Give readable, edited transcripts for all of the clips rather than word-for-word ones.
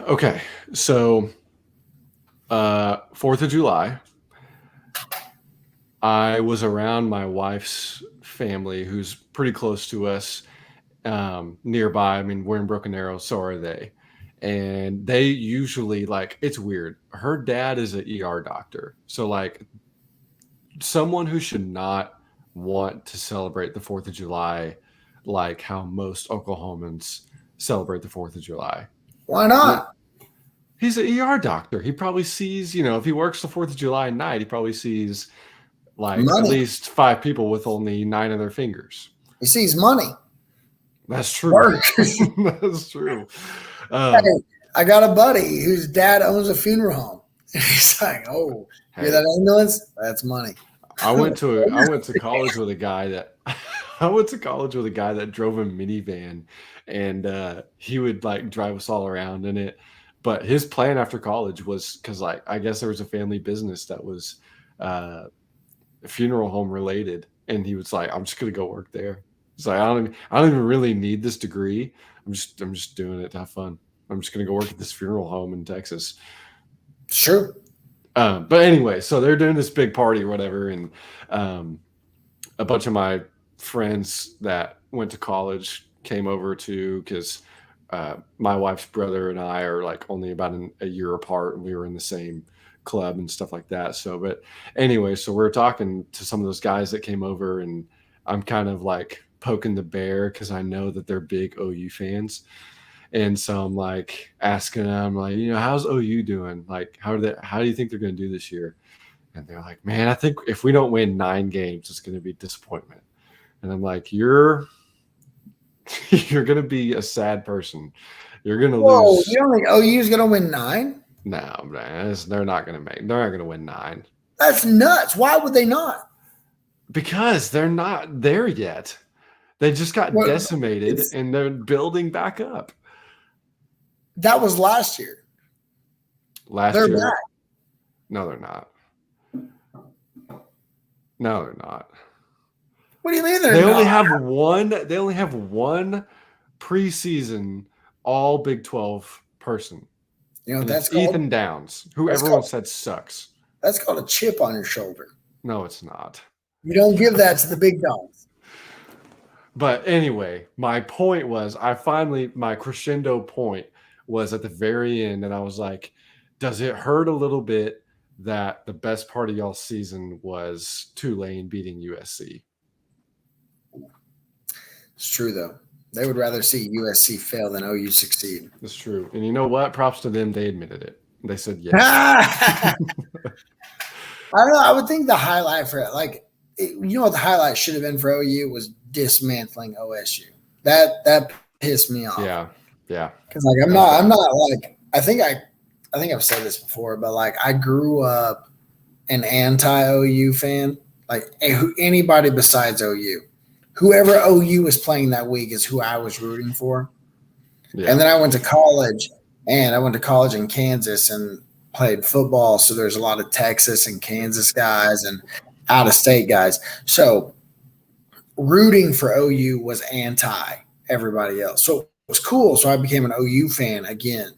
Okay, so 4th of July, I was around my wife's family, who's pretty close to us, nearby. I mean, we're in Broken Arrow, so are they. And they usually like it's weird. Her dad is an ER doctor, so like someone who should not want to celebrate the 4th of July like how most Oklahomans celebrate the 4th of July. Why No, not? he's an ER doctor. He probably sees, if he works the 4th of July night, he probably sees like at Money. least 5 people with only 9 of their fingers. He sees money. That's true. Work. That's true. Hey, I got a buddy whose dad owns a funeral home. And he's like, "Oh, hear that ambulance? That's money." I went to college with a guy that I went to college with a guy that drove a minivan, and he would like drive us all around in it. But his plan after college was because like I guess there was a family business that was funeral home related, and he was like, "I'm just gonna go work there." It's like I don't even really need this degree. I'm just doing it to have fun. I'm just gonna go work at this funeral home in Texas. Sure. But anyway, so they're doing this big party or whatever, and a bunch of my friends that went to college came over too because my wife's brother and I are like only about a year apart, and we were in the same club and stuff like that. So, but anyway, so we're talking to some of those guys that came over, and I'm kind of like poking the bear because I know that they're big OU fans. And so I'm like asking them, like, how's OU doing? Like, how do you think they're going to do this year? And they're like, man, I think if we don't win 9 games, it's going to be disappointment. And I'm like, you're going to be a sad person. You're going to lose. You don't think OU's going to win 9? No, man, they're not going to win 9. That's nuts. Why would they not? Because they're not there yet. They just got decimated, and they're building back up. That was last year. They're year? Back. No, they're not. No, they're not. What do you mean they only have one? They only have one preseason All Big 12 person. That's Ethan Downs, who everyone said sucks. That's called a chip on your shoulder. No, it's not. You don't give that to the big dogs. But anyway, my point was, my crescendo point was at the very end, and I was like, does it hurt a little bit that the best part of y'all's season was Tulane beating USC? It's true, though. They would rather see USC fail than OU succeed. It's true. And you know what? Props to them. They admitted it. They said yes. I don't know. I would think the highlight for it, what the highlight should have been for OU was dismantling OSU. That pissed me off. Yeah. Because I'm not like I think I've said this before, but like I grew up an anti-OU fan. Like anybody besides OU, whoever OU was playing that week is who I was rooting for. Yeah. And then I went to college, in Kansas and played football. So there's a lot of Texas and Kansas guys and out-of-state guys. So rooting for OU was anti everybody else. So it was cool. So I became an OU fan again.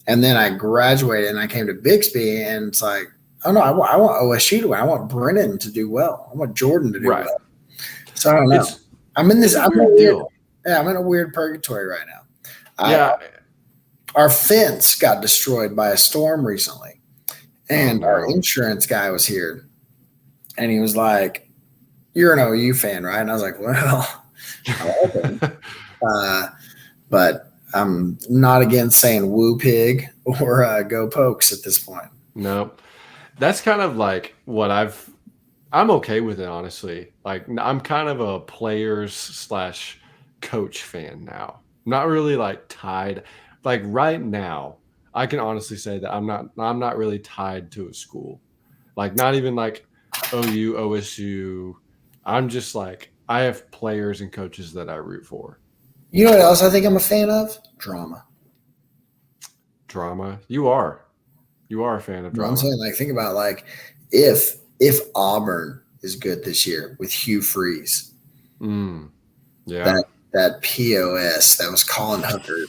And then I graduated and I came to Bixby, and it's like, oh no, I want OSU to win. I want Brennan to do well. I want Jordan to do well. So I don't know. I'm in a weird purgatory right now. Our fence got destroyed by a storm recently, and our insurance guy was here, and he was like, "You're an OU fan, right?" And I was like, "Well, but I'm not against saying woo pig or go Pokes at this point." Nope. That's kind of like what I'm okay with it, honestly. Like I'm kind of a players/coach fan now. I'm not really like tied. Like right now, I can honestly say that I'm not really tied to a school. Like not even like OU, OSU. I'm just like I have players and coaches that I root for. You know what else I think I'm a fan of? Drama. You are a fan of drama. I'm saying, like, think about like if Auburn is good this year with Hugh Freeze. Yeah. That POS that was Colin Hooker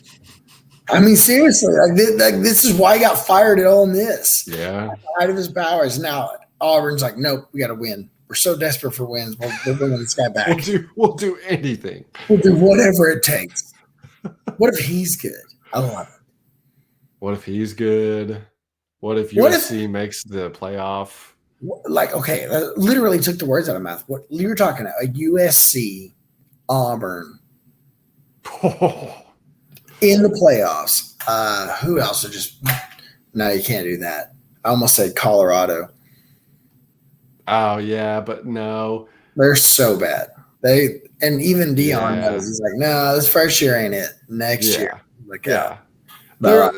I mean, seriously, this is why he got fired at Ole Miss. Yeah. Out of his powers. Now Auburn's like, nope, we got to win. We're so desperate for wins. We're bringing this guy back. We'll do anything. We'll do whatever it takes. What if he's good? I love it. What if he's good? What if USC makes the playoff? Like, okay, that literally took the words out of my mouth. What you were talking about, a USC Auburn in the playoffs. Who else are just no, you can't do that. I almost said Colorado. Oh yeah, but no. They're so bad. And even Dion knows. He's like, no, this first year ain't it. Next year. Like, yeah. They're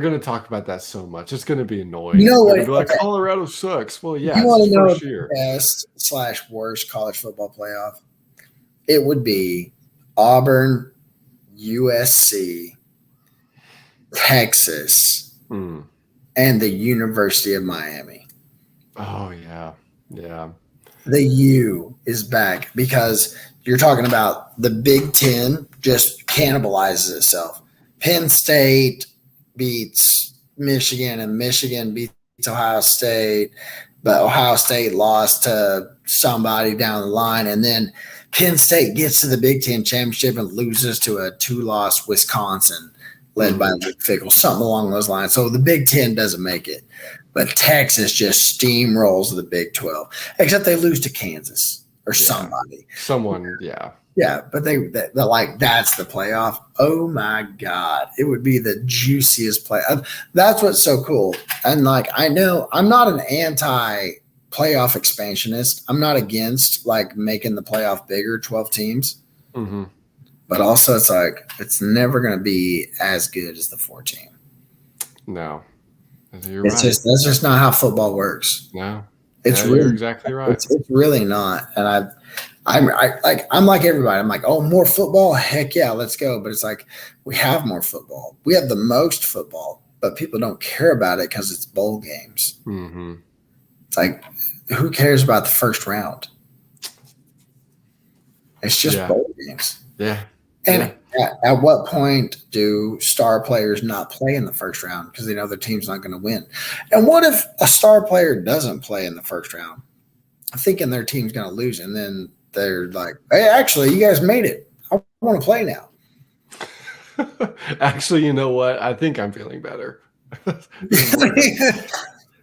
going to talk about that so much. It's going to be annoying. You know what? Be like, Colorado sucks. Well, yeah, you want to know first year. Best / worst college football playoff? It would be Auburn, USC, Texas, and the University of Miami. Oh, yeah. Yeah. The U is back because you're talking about the Big Ten just cannibalizes itself. Penn State beats Michigan, and Michigan beats Ohio State, but Ohio State lost to somebody down the line, and then Penn State gets to the Big Ten championship and loses to a 2-loss Wisconsin led by Luke Fickell, something along those lines. So the Big Ten doesn't make it, but Texas just steamrolls the Big 12, except they lose to Kansas or somebody. Someone, yeah. Yeah, but they're like, that's the playoff. Oh, my God. It would be the juiciest play. That's what's so cool. And, like, I know I'm not an anti-playoff expansionist. I'm not against, like, making the playoff bigger, 12 teams. Mm-hmm. But also it's like it's never going to be as good as the 14. No. That's just not how football works. No. You're exactly right. It's really not. And I'm like everybody. I'm like, oh, more football? Heck yeah, let's go. But it's like we have more football. We have the most football, but people don't care about it because it's bowl games. Mm-hmm. It's like, who cares about the first round? It's just bowl games. Yeah. And at what point do star players not play in the first round because they know their team's not going to win? And what if a star player doesn't play in the first round, thinking their team's going to lose, and then they're like, hey, actually, you guys made it. I want to play now. Actually, you know what? I think I'm feeling better.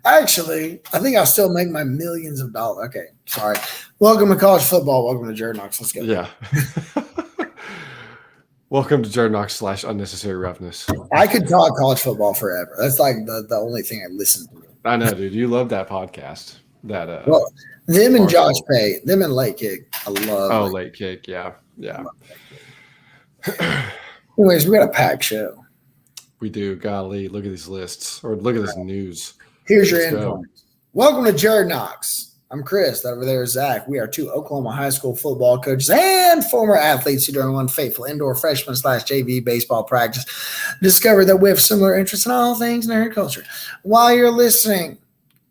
Actually, I think I'll still make my millions of dollars. Okay, sorry. Welcome to college football. Welcome to Jerd Nocks. Let's go. Yeah. Welcome to Jerd Nocks / unnecessary roughness. I could talk college football forever. That's like the only thing I listen to. I know, dude. You love that podcast. Well, them and Josh Pay, them and Late Kick. I love. Oh, Late Kick. Yeah. Yeah. Anyways, we got a packed show. We do. Golly, look at these lists, or look at this news. Here's your info. Welcome to Jerd Nocks. I'm Chris. That over there is Zach. We are 2 Oklahoma high school football coaches and former athletes who during one fateful indoor freshman / JV baseball practice discovered that we have similar interests in all things nerd culture. While you're listening,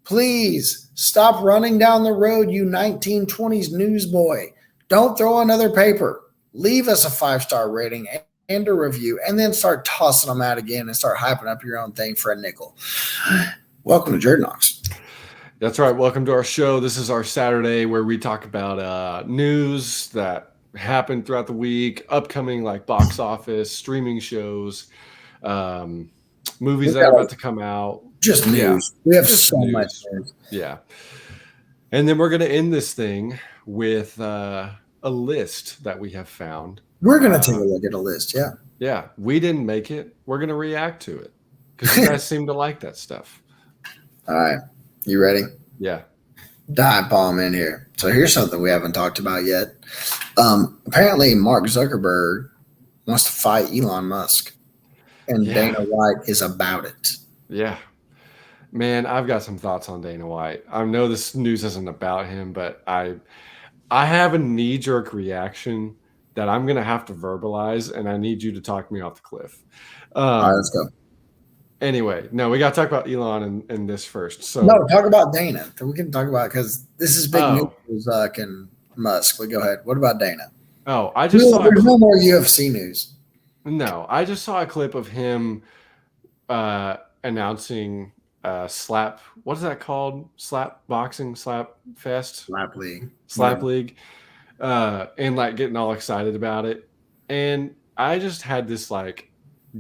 please stop running down the road, you 1920s newsboy. Don't throw another paper. Leave us a 5-star rating and a review, and then start tossing them out again and start hyping up your own thing for a nickel. Welcome to Jerd Nocks. That's right. Welcome to our show. This is our Saturday where we talk about news that happened throughout the week, upcoming like box office, streaming shows, movies that are about to come out. Just news. Yeah. We have just so much news. Yeah. And then we're going to end this thing with a list that we have found. We're going to take a look at a list. Yeah. Yeah. We didn't make it. We're going to react to it because you guys seem to like that stuff. All right. You ready? Yeah. Dive bomb in here. So here's something we haven't talked about yet. Apparently, Mark Zuckerberg wants to fight Elon Musk, and Dana White is about it. Yeah. Man, I've got some thoughts on Dana White. I know this news isn't about him, but I have a knee-jerk reaction that I'm going to have to verbalize, and I need you to talk me off the cliff. All right, let's go. Anyway, no, we got to talk about Elon and this first. So no, talk about Dana. We can talk about because this is big news. Zuck and Musk. But go ahead. What about Dana? Oh, I just there's no more UFC news. No, I just saw a clip of him announcing slap. What is that called? Slap boxing, slap fest, Lap league. slap league, and like getting all excited about it. And I just had this like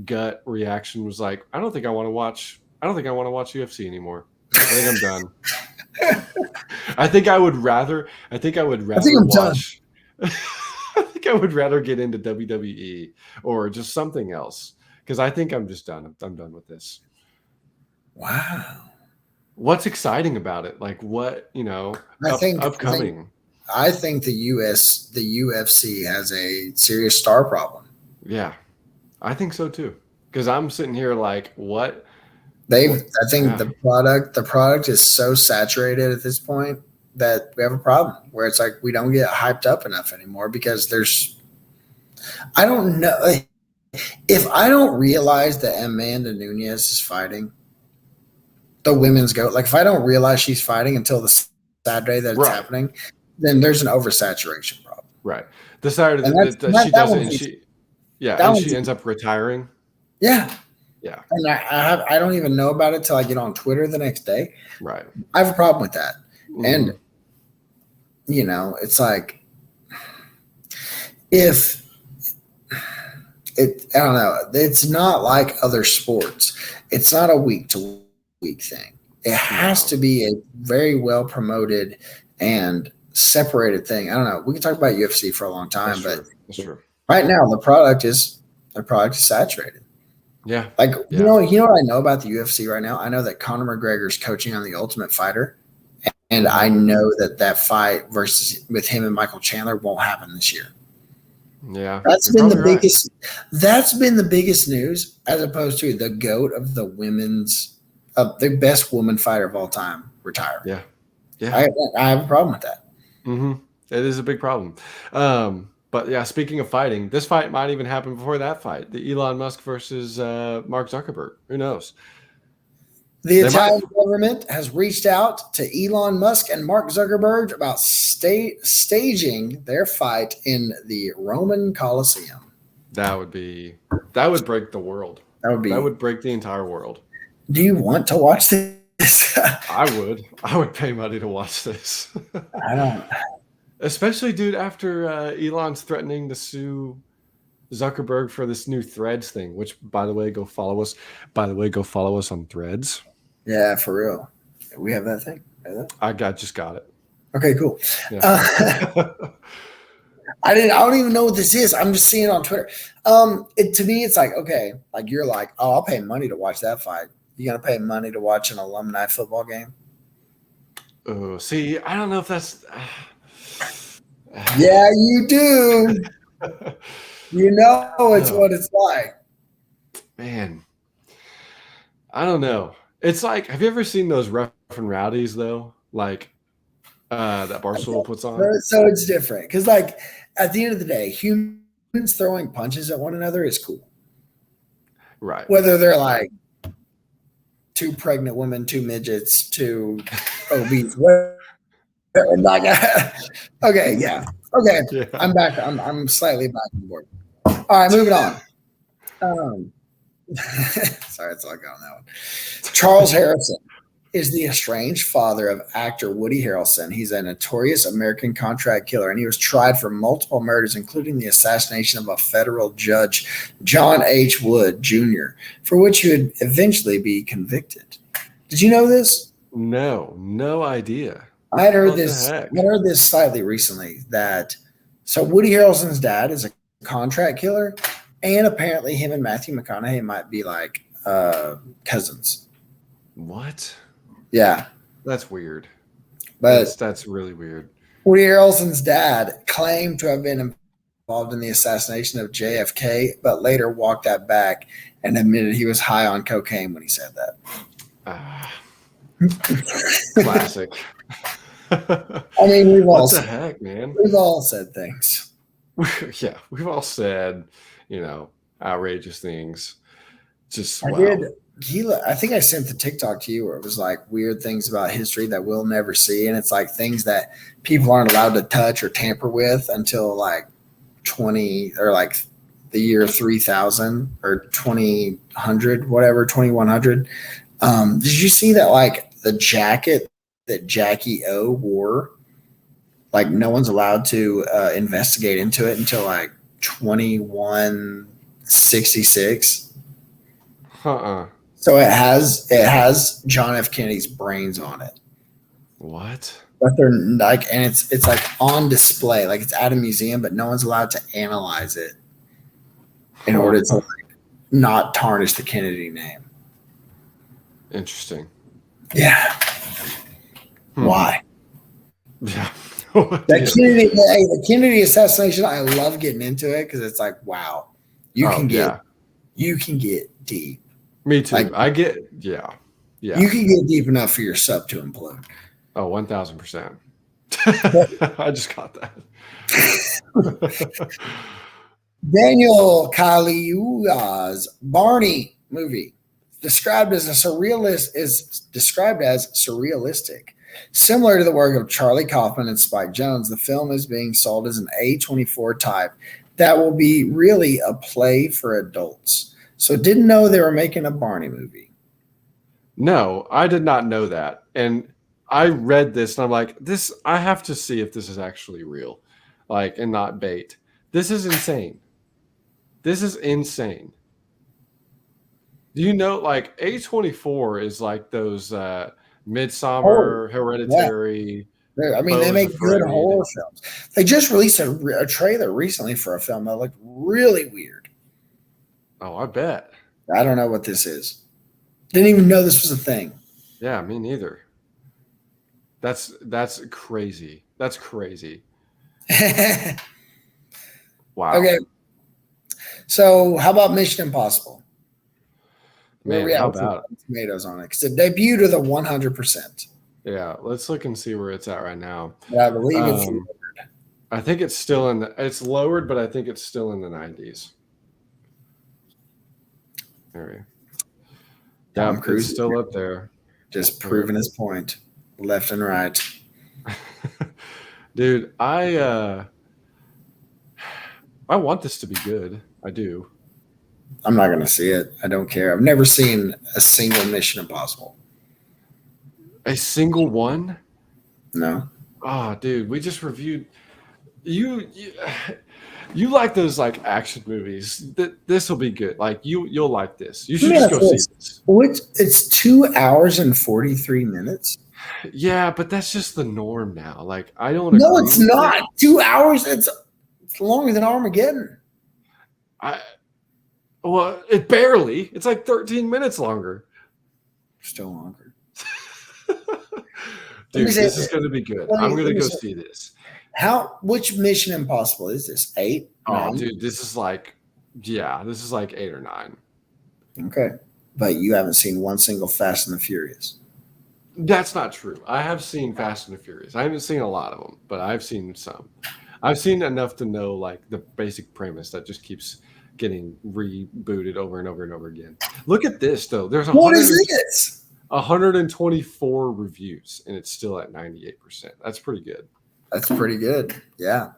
gut reaction. Was like, I don't think I want to watch. I don't think I want to watch UFC anymore. I think I'm done. I think I would rather. I think I would rather I'm watch. I think I would rather get into WWE or just something else because I think I'm just done. I'm done with this. Wow. What's exciting about it? Like what, upcoming. I think the UFC has a serious star problem. Yeah, I think so too. Because I'm sitting here like, what? I think the product is so saturated at this point that we have a problem where it's like we don't get hyped up enough anymore because I don't know if I don't realize that Amanda Nunes is fighting the women's GOAT. Like if I don't realize she's fighting until the Saturday that it's happening, then there's an oversaturation problem. Right. The Saturday that she doesn't, and she ends up retiring. Yeah. Yeah. And I don't even know about it till I get on Twitter the next day. Right. I have a problem with that. Mm-hmm. And it's like I don't know. It's not like other sports. It's not a week to week thing. It has to be a very well promoted and separated thing. I don't know. We can talk about UFC for a long time, That's true. Right now the product is saturated. Yeah. Like you know what I know about the UFC right now? I know that Conor McGregor's coaching on The Ultimate Fighter, and I know that fight with him and Michael Chandler won't happen this year. Yeah. That's been the biggest that's been the biggest news as opposed to the GOAT of the the best woman fighter of all time retired. Yeah. Yeah. I have a problem with that. Mm-hmm. It is a big problem. But yeah, speaking of fighting, this fight might even happen before that fight. The Elon Musk versus Mark Zuckerberg. Who knows? The Italian government has reached out to Elon Musk and Mark Zuckerberg about staging their fight in the Roman Colosseum. That would break the world. That would break the entire world. Do you want to watch this? I would pay money to watch this. I don't. Especially, dude, after Elon's threatening to sue Zuckerberg for this new Threads thing, which, by the way, go follow us. By the way, go follow us on Threads. Yeah, for real. We have that thing. Just got it. Okay, cool. Yeah. I don't even know what this is. I'm just seeing it on Twitter. To me, it's like, okay, like you're like, oh, I'll pay money to watch that fight. You gonna pay money to watch an alumni football game? Oh, see, I don't know if that's. Yeah, you do. It's what it's like. Man, I don't know. It's like, have you ever seen those Rough and Rowdies though? Like that Barstool puts on. So it's different because, like, at the end of the day, humans throwing punches at one another is cool, right? Whether they're like two pregnant women, two midgets, two obese. Like, okay, yeah. Okay, yeah. I'm back. I'm slightly back on board. All right, moving on. Sorry, that's all I got on that one. Charles Harrison is the estranged father of actor Woody Harrelson. He's a notorious American contract killer, and he was tried for multiple murders, including the assassination of a federal judge, John H. Wood Jr., for which he would eventually be convicted. Did you know this? No idea. I had heard this slightly recently so Woody Harrelson's dad is a contract killer, and apparently him and Matthew McConaughey might be like cousins. What? Yeah. That's weird. But that's really weird. Woody Harrelson's dad claimed to have been involved in the assassination of JFK, but later walked that back and admitted he was high on cocaine when he said that. Classic. I mean, what the heck, man? We've all said things. Yeah, we've all said, outrageous things. Just I did. I think I sent the TikTok to you where it was like weird things about history that we'll never see, and it's like things that people aren't allowed to touch or tamper with until like 20 or like the year 3000 or 2000, whatever, 2100. Did you see that, like, the jacket that Jackie O wore? Like, no one's allowed to investigate into it until like 2166. So it has John F. Kennedy's brains on it. What? But they're like, and it's like on display, like it's at a museum, but no one's allowed to analyze it in order to, like, not tarnish the Kennedy name. Interesting. Yeah. Why? Yeah. The Kennedy assassination, I love getting into it because it's like, wow, you can get deep. Me too. Like, yeah. You can get deep enough for your sub to implode. Oh, 1000%. I just got that. Daniel Kaluuya's Barney movie described as surrealistic. Similar to the work of Charlie Kaufman and Spike Jonze, the film is being sold as an A24 type that will be really a play for adults. So didn't know they were making a Barney movie. No, I did not know that. And I read this and I'm like, I have to see if this is actually real, like, and not bait. This is insane. This is insane. Do you know, like, A24 is like those Midsummer, Hereditary. Yeah. I mean, they make good horror films. They just released a trailer recently for a film that looked really weird. Oh, I bet. I don't know what this is. Didn't even know this was a thing. Yeah, me neither. That's crazy. That's crazy. Wow. Okay. So how about Mission Impossible? Man, how about tomatoes on it? Because it debuted with a 100%. Yeah, let's look and see where it's at right now. Yeah, I believe it's lowered. I think it's still it's lowered, but I think it's still in the 90s. There we go. Yeah, it's still up there. Just proving his point, left and right. Dude, I want this to be good. I do. I'm not going to see it. I don't care. I've never seen a single Mission Impossible. A single one? No. Oh, dude, we just reviewed. You like those, like, action movies. This will be good. Like, you'll like this. You should just go see this. It's 2 hours and 43 minutes. Yeah, but that's just the norm now. Like, I don't. No, it's not. 2 hours. It's longer than Armageddon. Well, it barely. It's like 13 minutes longer. Still longer. Dude, this is going to be good. I'm going to go see this. Which Mission Impossible is this? 8? Oh, 9? dude, this is like 8 or 9. Okay. But you haven't seen one single Fast and the Furious. That's not true. I have seen Fast and the Furious. I haven't seen a lot of them, but I've seen some. I've seen enough to know, like, the basic premise that just keeps getting rebooted over and over and over again. Look at this, though. There's what is this? 124 reviews, and it's still at 98%. That's pretty good. That's pretty good. Yeah.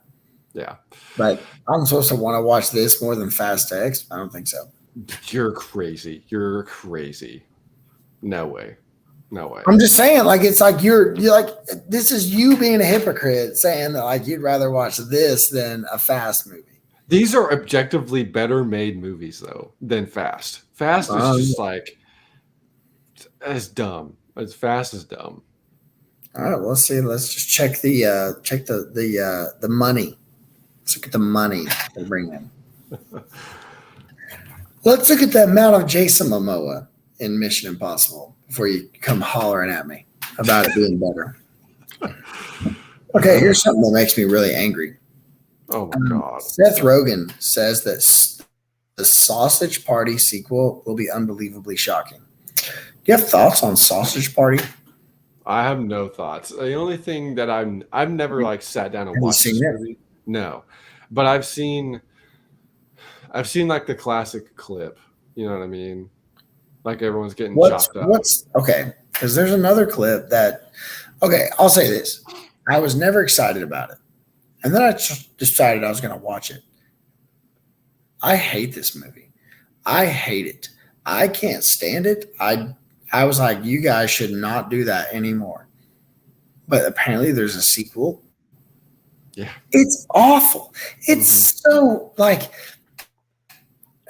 Yeah. But I'm supposed to want to watch this more than Fast X? I don't think so. You're crazy. You're crazy. No way. No way. I'm just saying, like, it's like you're like, this is you being a hypocrite saying that, like, you'd rather watch this than a Fast movie. These are objectively better made movies, though, than Fast. Fast is just like, as dumb. As Fast as dumb. All right, let's see. Let's just check the money. Let's look at the money they bring in. Let's look at the amount of Jason Momoa in Mission Impossible before you come hollering at me about it being better. Okay, here's something that makes me really angry. Oh my God. Seth Rogen says that the Sausage Party sequel will be unbelievably shocking. Do you have thoughts on Sausage Party? I have no thoughts. The only thing that I've never, like, sat down and watched this movie. No, but I've seen like the classic clip. You know what I mean? Like, everyone's getting chopped up. Okay? Because there's another clip that. Okay, I'll say this: I was never excited about it, and then I decided I was going to watch it. I hate this movie. I hate it. I can't stand it. I was like, you guys should not do that anymore. But apparently there's a sequel. Yeah. It's awful. It's so like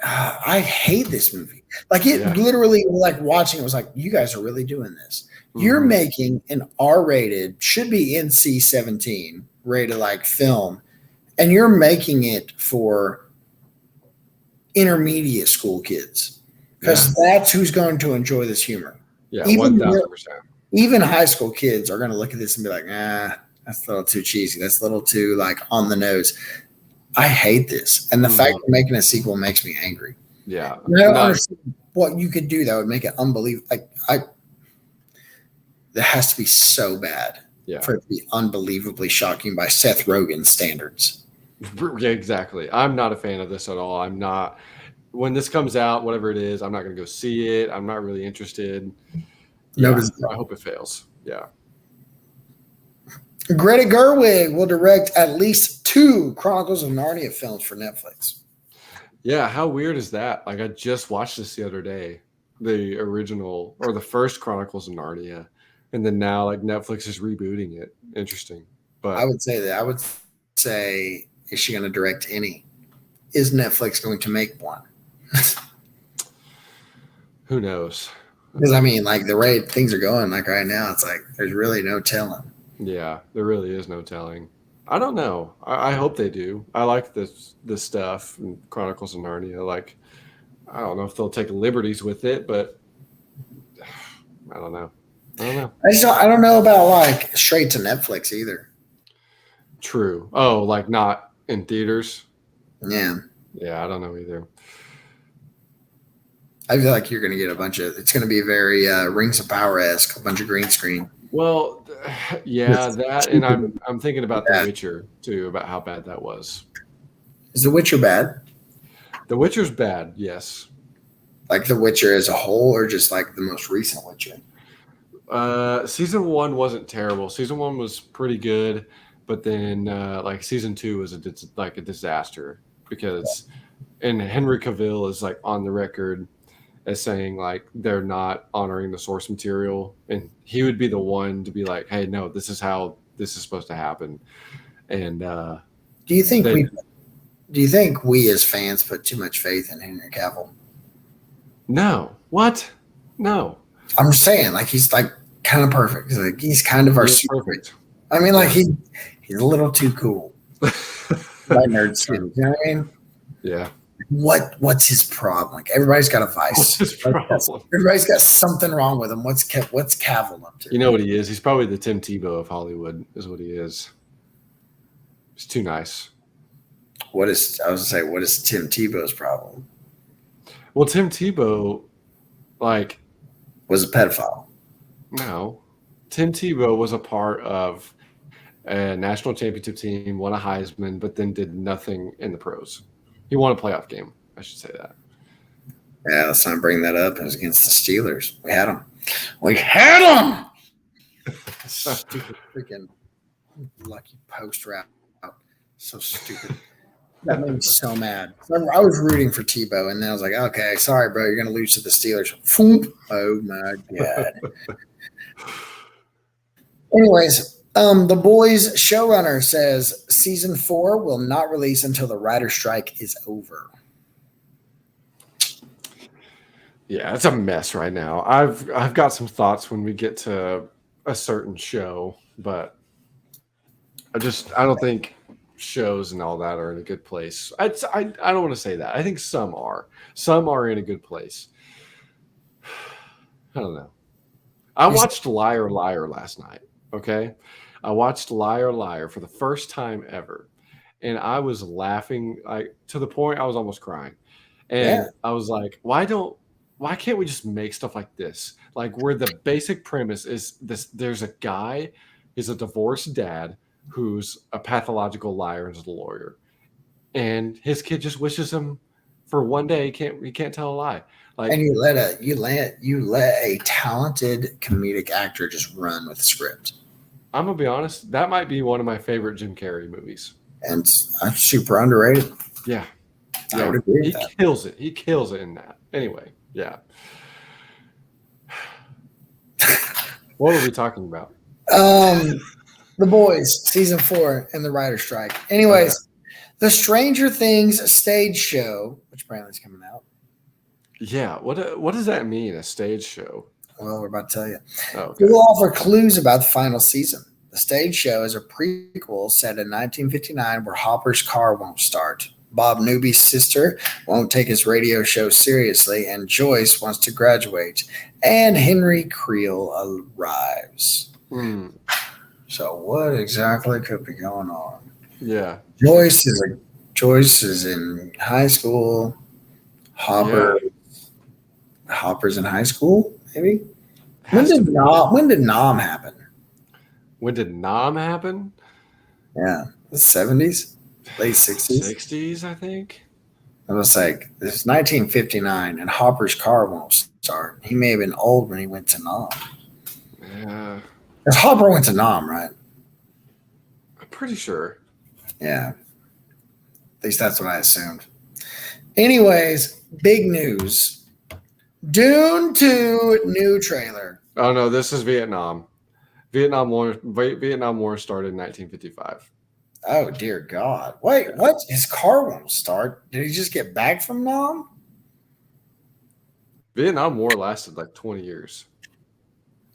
I hate this movie. Like it literally, like watching it was like, you guys are really doing this. You're making an R-rated, should be NC-17 rated like film, and you're making it for intermediate school kids because that's who's going to enjoy this humor. Yeah, 1,000%. Even high school kids are going to look at this and be like, that's a little too cheesy. That's a little too like on the nose. I hate this. And the fact of making a sequel makes me angry. Yeah. I don't understand what you could do that would make it unbelievable. That has to be so bad for it to be unbelievably shocking by Seth Rogen standards. Yeah, exactly. I'm not a fan of this at all. I'm not. When this comes out, whatever it is, I'm not going to go see it. I'm not really interested. Yeah, I hope it fails. Yeah. Greta Gerwig will direct at least 2 Chronicles of Narnia films for Netflix. Yeah, how weird is that? Like, I just watched this the other day, the original or the first Chronicles of Narnia, and then now like Netflix is rebooting it. Interesting, but I would say, is she going to direct any? Is Netflix going to make one? Who knows? Because I mean, like the way things are going, like right now, it's like there's really no telling. Yeah, there really is no telling. I don't know. I hope they do. I like this stuff in Chronicles of Narnia. Like, I don't know if they'll take liberties with it, but I don't know. I don't know about like straight to Netflix either. True. Oh, like not in theaters? Yeah. Yeah, I don't know either. I feel like you're going to get it's going to be very Rings of Power-esque, a bunch of green screen. Well, yeah, that, and I'm thinking about The Witcher too, about how bad that was. Is The Witcher bad? The Witcher's bad, yes. Like The Witcher as a whole, or just like the most recent Witcher? Season 1 wasn't terrible. Season 1 was pretty good, but then like season 2 was a disaster because, and Henry Cavill is like on the record as saying like they're not honoring the source material, and he would be the one to be like, hey, no, this is how this is supposed to happen. And do you think we as fans put too much faith in Henry Cavill? No. What? No. I'm just saying, like he's like kind of perfect. He's kind of our perfect. I mean, like he's a little too cool. By nerd skin, you know what I mean? Yeah. What's his problem? Like everybody's got a vice. What's his problem? Everybody's got something wrong with him. What's Cavill up to? You know what he is? He's probably the Tim Tebow of Hollywood, is what he is. He's too nice. What is Tim Tebow's problem? Well, Tim Tebow, like, was a pedophile. No. Tim Tebow was a part of a national championship team, won a Heisman, but then did nothing in the pros. He won a playoff game. I should say that. Yeah, let's not bring that up. It was against the Steelers. We had them. Stupid freaking lucky post route. So stupid. That made me so mad. I was rooting for Tebow, and then I was like, okay, sorry, bro, you're going to lose to the Steelers. Oh, my God. Anyways, The Boys showrunner says season 4 will not release until the writer's strike is over. Yeah, it's a mess right now. I've got some thoughts when we get to a certain show, but I don't think shows and all that are in a good place. I don't want to say that. I think some are. Some are in a good place. I don't know. I watched Liar Liar last night. Okay. I watched Liar Liar for the first time ever. And I was laughing to the point I was almost crying. And I was like, why can't we just make stuff like this? Like where the basic premise is this, there's a guy, he's a divorced dad who's a pathological liar and is a lawyer. And his kid just wishes him for one day he can't tell a lie. Like, and you let a talented comedic actor just run with the script. I'm gonna be honest, that might be one of my favorite Jim Carrey movies. And super underrated. Yeah. I would agree with he that. kills it. He kills it in that. Anyway, yeah. What were we talking about? The Boys, season 4, and the writer strike. Anyways, the Stranger Things stage show, which apparently is coming out. Yeah, what does that mean? A stage show? Well, we're about to tell you. Okay. It will offer clues about the final season. The stage show is a prequel set in 1959 where Hopper's car won't start. Bob Newby's sister won't take his radio show seriously, and Joyce wants to graduate. And Henry Creel arrives. So what exactly could be going on? Yeah. Joyce is in high school. Hopper's in high school, maybe? When did Nom happen? When did Nom happen? Yeah. The 70s? Late 60s? 60s, I think. I was like, it's 1959 and Hopper's car won't start. He may have been old when he went to Nom. Yeah. Because Hopper went to Nom, right? I'm pretty sure. Yeah. At least that's what I assumed. Anyways, big news. Dune 2 new trailer. Oh no, this is Vietnam. Vietnam War started in 1955. Oh dear God! Wait, what? His car won't start. Did he just get back from Nam? Vietnam War lasted like 20 years.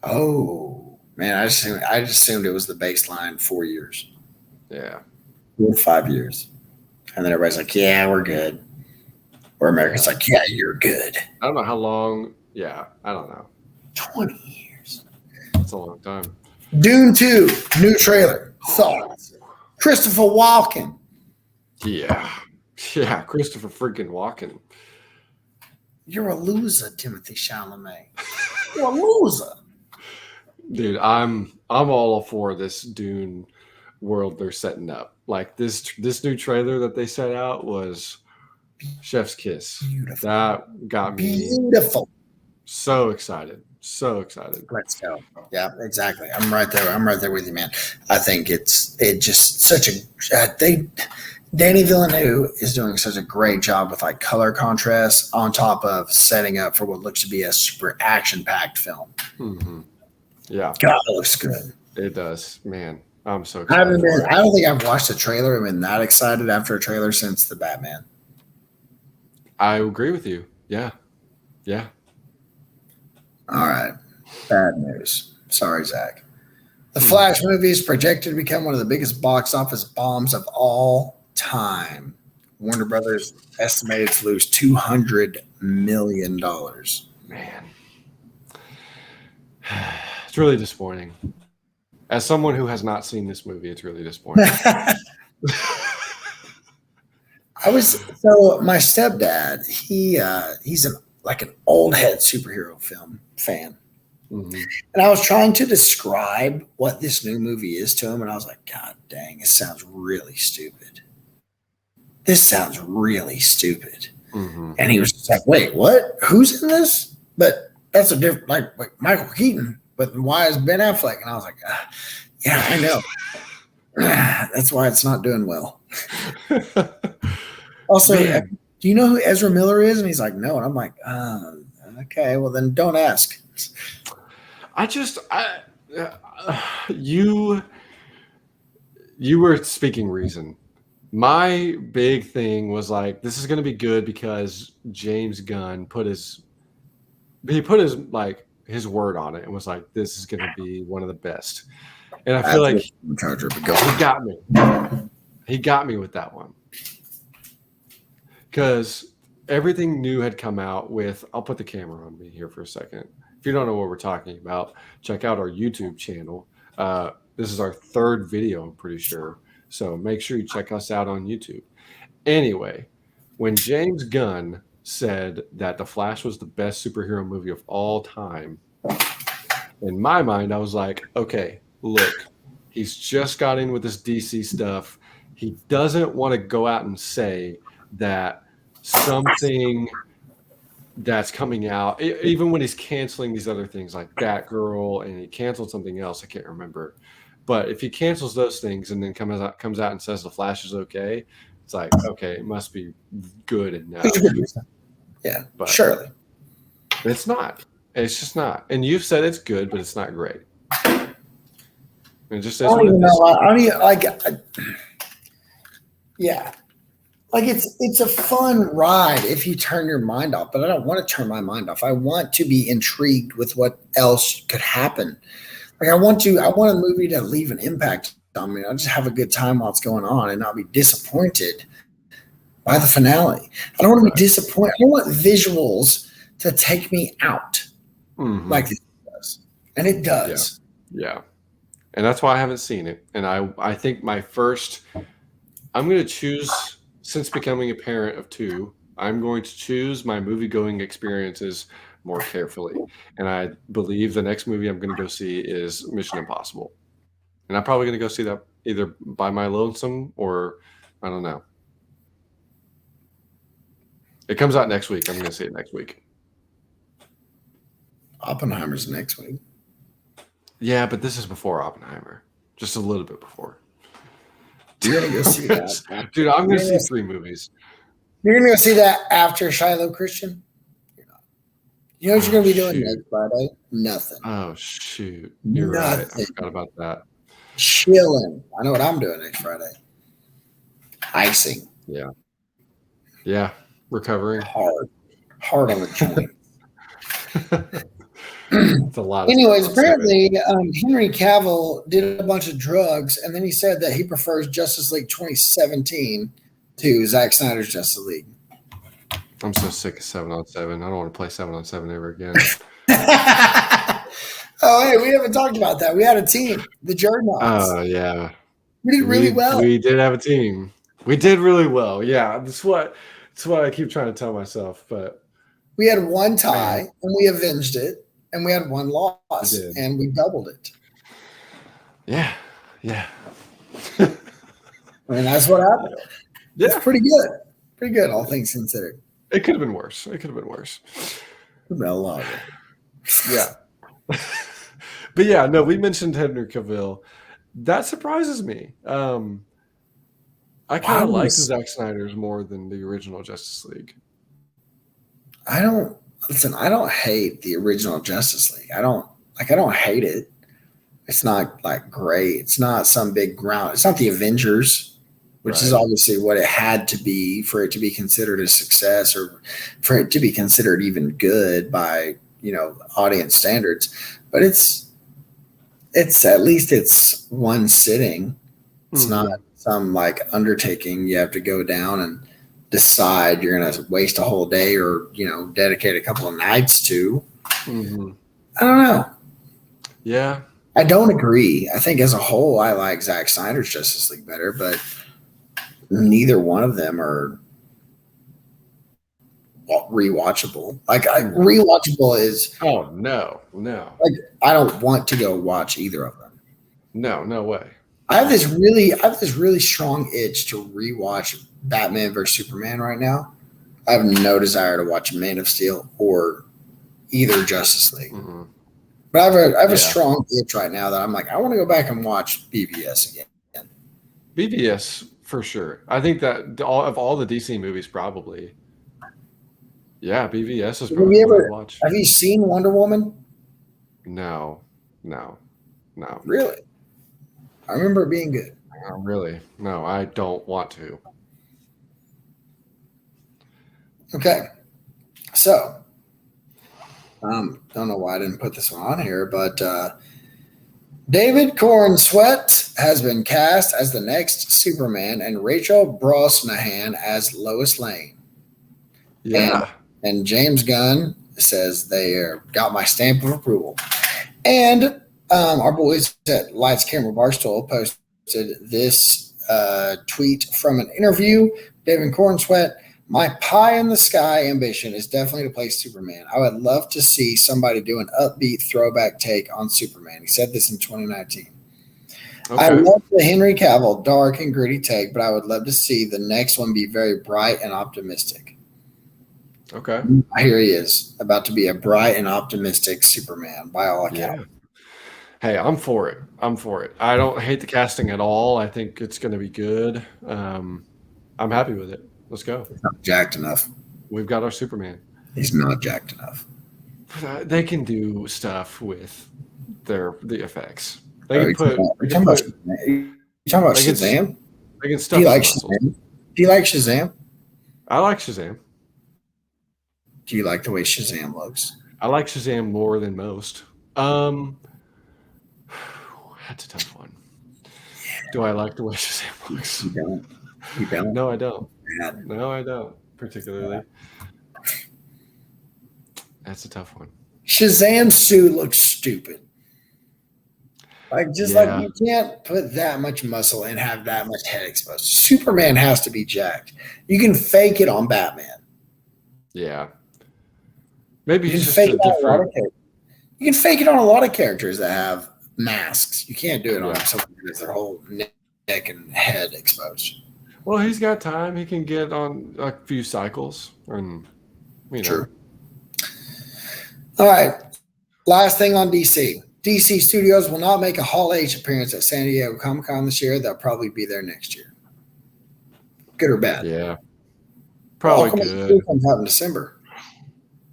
Oh man, I just assumed it was the baseline 4 years. Yeah, 5 years, and then everybody's like, "Yeah, we're good." Or America's like, "Yeah, you're good." I don't know how long. Yeah, I don't know. 20 years. That's a long time. Dune 2 new trailer. Thoughts? Christopher Walken. Yeah, Christopher freaking Walken. You're a loser, Timothy Chalamet. You're a loser. Dude, I'm all for this Dune world they're setting up. Like this new trailer that they set out was chef's kiss. Beautiful. That got me beautiful. So excited. So excited. Let's go. Yeah, exactly. I'm right there. I'm right there with you, man. I think it just such a Danny Villeneuve is doing such a great job with like color contrast on top of setting up for what looks to be a super action-packed film. Mm-hmm. Yeah. God, it looks good. It does. Man, I'm so excited. I don't think I've watched a trailer and been that excited after a trailer since the Batman. I agree with you. Yeah. Yeah. All right. Bad news. Sorry, Zach. The Flash movie is projected to become one of the biggest box office bombs of all time. Warner Brothers estimated to lose $200 million. Man. It's really disappointing. As someone who has not seen this movie, it's really disappointing. My stepdad, he's an old head superhero film fan. Mm-hmm. And I was trying to describe what this new movie is to him, and I was like, God dang, it sounds really stupid. This sounds really stupid. Mm-hmm. And he was just like, wait, what? Who's in this? But that's a different, like Michael Keaton, but why is Ben Affleck? And I was like, yeah, I know. That's why it's not doing well. Also, do you know who Ezra Miller is? And he's like, no. And I'm like, okay, well then don't ask. You were speaking reason. My big thing was like, this is going to be good because James Gunn put his his word on it and was like, this is going to be one of the best. And I feel like he got me. He got me with that one. Because everything new had come out with, I'll put the camera on me here for a second. If you don't know what we're talking about, check out our YouTube channel. This is our third video, I'm pretty sure. So make sure you check us out on YouTube. Anyway, when James Gunn said that The Flash was the best superhero movie of all time, in my mind, I was like, okay, look, he's just got in with this DC stuff. He doesn't want to go out and say that something that's coming out, even when he's canceling these other things like Batgirl, and he canceled something else, I can't remember. But if he cancels those things and then comes out and says The Flash is okay, it's like, okay, it must be good enough. There's a good reason. Yeah, But surely. it's not. It's just not. And you've said it's good, but it's not great. It just I is don't what it even is. know. I don't even, like, yeah. Like it's a fun ride if you turn your mind off, but I don't want to turn my mind off. I want to be intrigued with what else could happen. Like I want a movie to leave an impact on me. I just have a good time while it's going on and not be disappointed by the finale. I don't want to be disappointed. I don't want visuals to take me out like it does. And it does. Yeah. And that's why I haven't seen it. And I think I'm going to choose, since becoming a parent of 2, I'm going to choose my movie-going experiences more carefully. And I believe the next movie I'm going to go see is Mission Impossible. And I'm probably going to go see that either by my lonesome or I don't know. It comes out next week. I'm going to see it next week. Oppenheimer's next week. Yeah, but this is before Oppenheimer. Just a little bit before. You're going to go see that. Dude, I'm going to see 3 movies. You're going to go see that after Shiloh Christian? You're not. You know what you're going to be doing next Friday? Nothing. Oh, shoot. You're right. I forgot about that. Chilling. I know what I'm doing next Friday. Icing. Yeah. Yeah. Recovering. Hard on the joint. It's a lot. Anyways, apparently Henry Cavill did a bunch of drugs, and then he said that he prefers Justice League 2017 to Zack Snyder's Justice League. I'm so sick of 7-on-7. I don't want to play 7-on-7 ever again. Oh, hey, we haven't talked about that. We had a team, the Jerd Nocks. Oh, yeah. We did really well. We did have a team. We did really well. Yeah, that's what I keep trying to tell myself. But we had one tie, and we avenged it, and we had one loss, and we doubled it. Yeah. I mean, that's what happened. Yeah. It's pretty good. Pretty good, all things considered. It could have been worse. It could have been worse. Could have been a lot of it. Yeah. But yeah, no, we mentioned Henry Cavill. That surprises me. I kind of like Zack Snyder's more than the original Justice League. I don't hate the original Justice League. I don't hate it. It's not like great. It's not some big ground. It's not the Avengers, which is obviously what it had to be for it to be considered a success or for it to be considered even good by, audience standards. But it's at least it's one sitting. It's not some like undertaking you have to go down and decide you're going to waste a whole day or, dedicate a couple of nights to. I don't know. Yeah. I don't agree. I think as a whole, I like Zack Snyder's Justice League better, but neither one of them are rewatchable. Like rewatchable is. Oh, no. Like I don't want to go watch either of them. No way. I have this really strong itch to rewatch Batman vs Superman right now. I have no desire to watch Man of Steel or either Justice League. But I have a strong itch right now that I'm like, I want to go back and watch BVS again. BVS for sure. I think that all the DC movies probably. Yeah, BVS is probably what I watch. Have you seen Wonder Woman? No. Really? I remember it being good. Really? No, I don't want to. Okay. So, don't know why I didn't put this one on here, but David Cornsweet has been cast as the next Superman and Rachel Brosnahan as Lois Lane. Yeah. And James Gunn says they got my stamp of approval. And our boys at Lights Camera Barstool posted this tweet from an interview. David Cornsweet, my pie in the sky ambition is definitely to play Superman. I would love to see somebody do an upbeat throwback take on Superman. He said this in 2019. Okay. I love the Henry Cavill dark and gritty take, but I would love to see the next one be very bright and optimistic. Okay. Here he is, about to be a bright and optimistic Superman by all accounts. Yeah. Hey, I'm for it. I don't hate the casting at all. I think it's going to be good. I'm happy with it. Let's go. He's not jacked enough. We've got our Superman. He's not jacked enough. They can do stuff with the effects. They can put. Are you talking about Shazam? They can stuff. Do you like Shazam? Do you like Shazam? I like Shazam. Do you like the way Shazam looks? I like Shazam more than most. That's a tough one. Do I like the way Shazam looks? You don't. You don't? No, I don't. No, I don't particularly. That's a tough one. Shazam's suit looks stupid. Like like you can't put that much muscle and have that much head exposed. Superman has to be jacked. You can fake it on Batman. Yeah. Maybe you can fake it on a lot of characters. You can fake it on a lot of characters that have masks. You can't do it on someone who has their whole neck and head exposed. Well, he's got time. He can get on a few cycles, and True. All right. Last thing on DC. DC Studios will not make a Hall H appearance at San Diego Comic-Con this year. They'll probably be there next year. Good or bad? Yeah. Probably good. Comes out in December.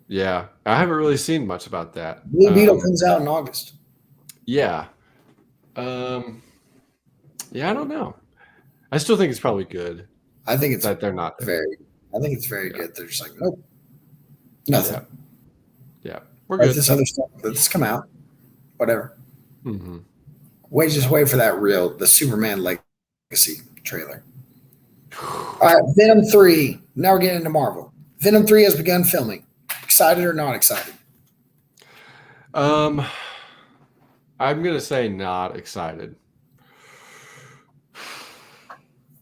Yeah. I haven't really seen much about that. Blue Beetle comes out in August. Yeah. Yeah, I don't know. I still think it's probably good. I think it's that they're not there. I think it's very good. They're just like, nope. Nothing. Yeah. We're good. This other stuff. Let's come out. Whatever. Mm-hmm. Just wait for the Superman Legacy trailer. All right, Venom 3. Now we're getting into Marvel. Venom 3 has begun filming. Excited or not excited? I'm gonna say not excited.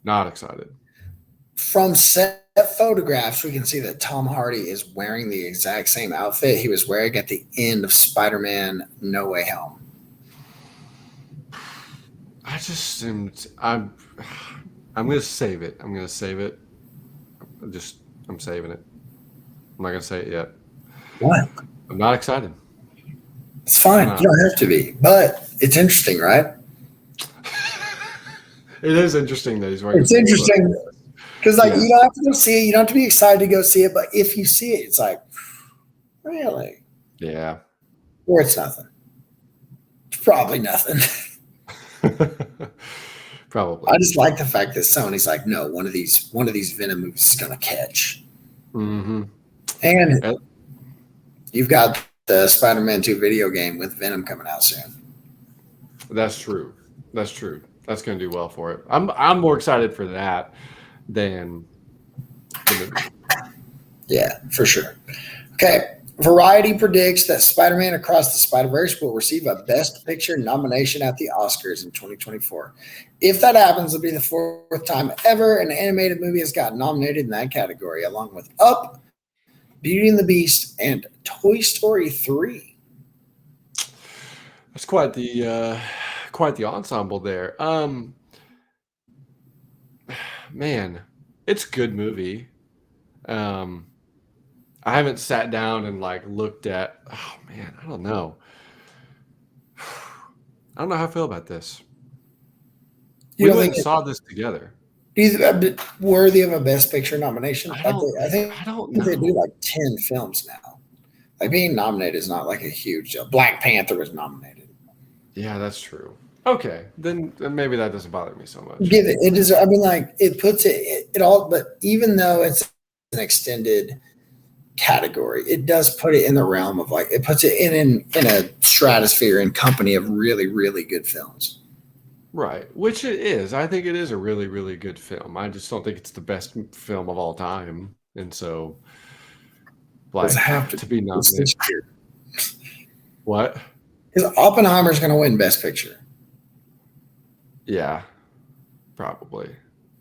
Not excited. From set photographs, we can see that Tom Hardy is wearing the exact same outfit he was wearing at the end of Spider-Man No Way Home. I just I'm gonna save it. I'm saving it. I'm not gonna say it yet. What? I'm not excited. It's fine. You don't have to be, but it's interesting, right? It is interesting that he's wearing. It's interesting because, you don't have to go see it. You don't have to be excited to go see it. But if you see it, it's like, really? Yeah. Or it's nothing. It's probably nothing. Probably. I just like the fact that Sony's like, no, one of these Venom movies is gonna catch. Mm-hmm. And you've got the Spider-Man 2 video game with Venom coming out soon. That's true. That's going to do well for it. I'm more excited for that than the movie. Yeah, for sure. Okay. Variety predicts that Spider-Man Across the Spider-Verse will receive a Best Picture nomination at the Oscars in 2024. If that happens, it'll be the 4th time ever an animated movie has gotten nominated in that category, along with Up, Beauty and the Beast, and Toy Story 3. That's quite the ensemble there. Man, it's a good movie. I haven't sat down and looked at. Oh man, I don't know. I don't know how I feel about this. We went and saw this together. Is it worthy of a Best Picture nomination? I don't know. They do 10 films now. Being nominated is not a huge deal. Black Panther was nominated. Yeah, that's true. Okay, then maybe that doesn't bother me so much. Give it. It is. It puts it all. But even though it's an extended category, it does put it in the realm of it puts it in a stratosphere and company of really, really good films. Right, which it is. I think it is a really, really good film. I just don't think it's the best film of all time, and so does it have to be nominated. What? Because Oppenheimer's going to win Best Picture. Yeah, probably.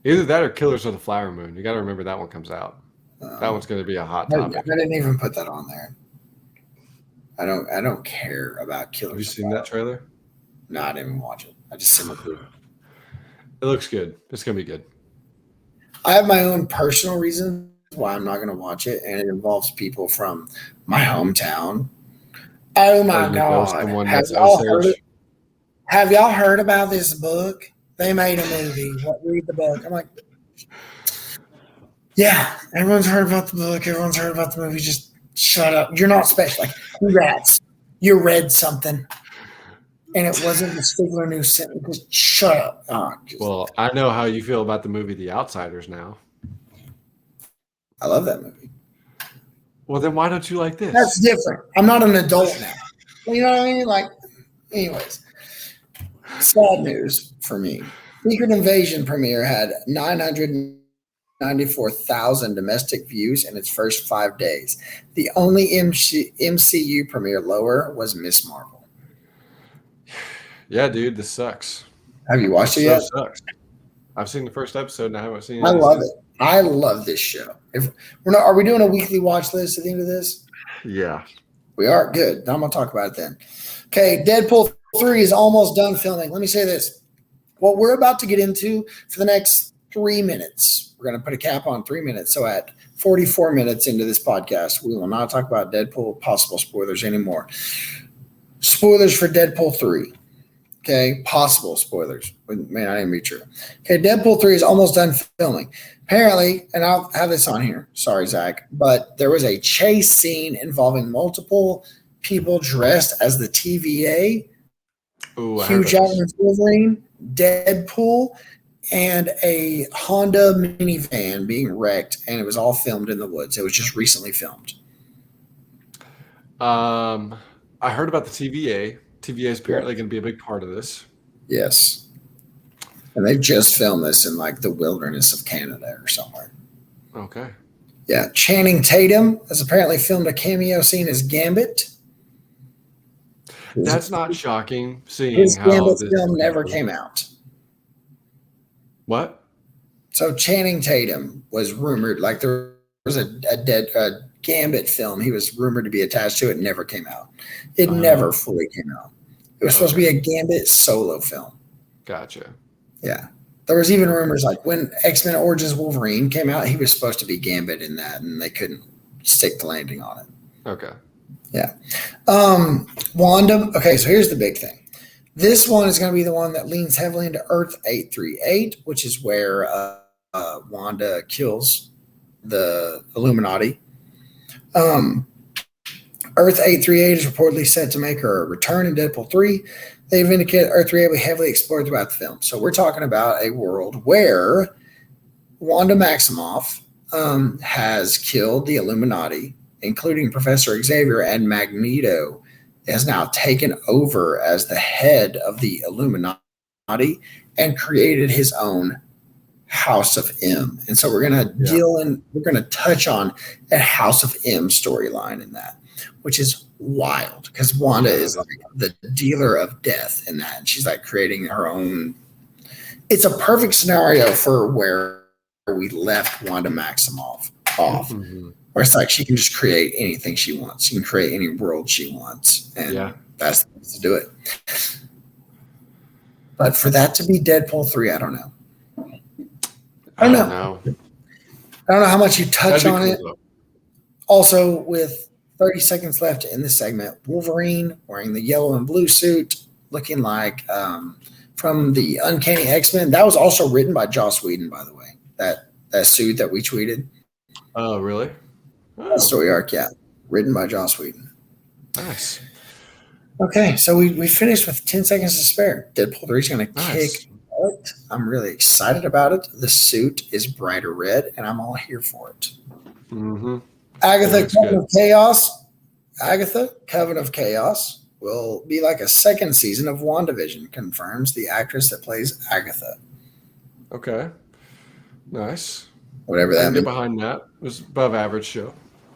Either that or Killers of the Flower Moon. You got to remember that one comes out. That one's going to be a hot topic. I didn't even put that on there. I don't care about Killers. Have you seen that trailer? No, I didn't even watch it. I just seen it. It looks good. It's going to be good. I have my own personal reasons why I'm not going to watch it, and it involves people from my hometown. Oh my God! Have y'all heard about this book? They made a movie. Read the book. I'm like, Yeah, everyone's heard about the book. Everyone's heard about the movie. Just shut up. You're not special. Like, congrats. You read something, and it wasn't the Stigler news sentence. Just shut up. Well, I know how you feel about the movie The Outsiders now. I love that movie. Well, then why don't you like this? That's different. I'm not an adult now. You know what I mean? Like, anyways, sad news for me. Secret Invasion premiere had 994,000 domestic views in its first 5 days. The only MCU premiere lower was Miss Marvel. Yeah, dude, this sucks. Have you watched it yet? Sucks. I've seen the first episode and I haven't seen it. I love it. I love this show. Are we doing a weekly watch list at the end of this? Yeah. We are? Good. I'm going to talk about it then. Okay, Deadpool 3 is almost done filming. Let me say this. What we're about to get into for the next 3 minutes, we're going to put a cap on 3 minutes. So at 44 minutes into this podcast, we will not talk about Deadpool possible spoilers anymore. Spoilers for Deadpool 3. Okay, possible spoilers. May not even be true. Okay, Deadpool 3 is almost done filming. Apparently, and I'll have this on here. Sorry, Zach, but there was a chase scene involving multiple people dressed as the TVA, Hugh Jackman's Wolverine, Deadpool, and a Honda minivan being wrecked, and it was all filmed in the woods. It was just recently filmed. I heard about the TVA. TVA is apparently going to be a big part of this. Yes. And they've just filmed this in like the wilderness of Canada or somewhere. Okay. Yeah. Channing Tatum has apparently filmed a cameo scene as Gambit. That's not shocking, seeing his how Gambit this film never came out. What? So Channing Tatum was rumored, like there was a Gambit film. He was rumored to be attached to it. Never came out. It never fully came out. It was supposed to be a Gambit solo film. Gotcha. Yeah. There was even rumors like when X-Men Origins Wolverine came out, he was supposed to be Gambit in that, and they couldn't stick the landing on it. Okay. Yeah. Wanda. Okay, so here's the big thing. This one is going to be the one that leans heavily into Earth 838, which is where Wanda kills the Illuminati. Earth 838 is reportedly set to make her return in Deadpool 3. They've indicated Earth 3 will be heavily explored throughout the film. So we're talking about a world where Wanda Maximoff has killed the Illuminati, including Professor Xavier, and Magneto has now taken over as the head of the Illuminati and created his own House of M. And so we're going to we're going to touch on a House of M storyline in that, which is wild because Wanda is like the dealer of death in that. And she's like creating her own. It's a perfect scenario for where we left Wanda Maximoff off. Mm-hmm. Where it's like she can just create anything she wants. She can create any world she wants. And that's the way to do it. But for that to be Deadpool 3, I don't know. I don't know. I don't know how much you touch on it. Though. Also, with 30 seconds left in this segment, Wolverine wearing the yellow and blue suit, looking like from the Uncanny X-Men. That was also written by Joss Whedon, by the way. That suit that we tweeted. Oh, really? Oh. Story arc, yeah. Written by Joss Whedon. Nice. Okay, so we finished with 10 seconds to spare. Deadpool 3 is going to kick butt. I'm really excited about it. The suit is brighter red, and I'm all here for it. Mm-hmm. Agatha, Coven of Chaos. Agatha, Coven of Chaos will be like a second season of WandaVision, confirms the actress that plays Agatha. Okay. Nice. Whatever that means. Get behind that. It was above average show.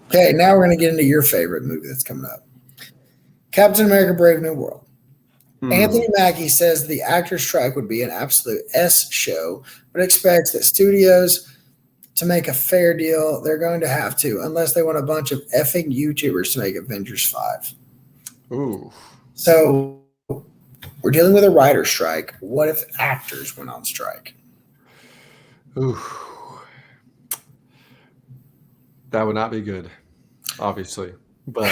Okay, now we're going to get into your favorite movie that's coming up. Captain America Brave New World. Anthony Mackie says the actor strike would be an absolute S show, but expects that studios to make a fair deal, they're going to have to, unless they want a bunch of effing YouTubers to make Avengers 5. Ooh. So we're dealing with a writer strike. What if actors went on strike? Ooh. That would not be good, obviously. But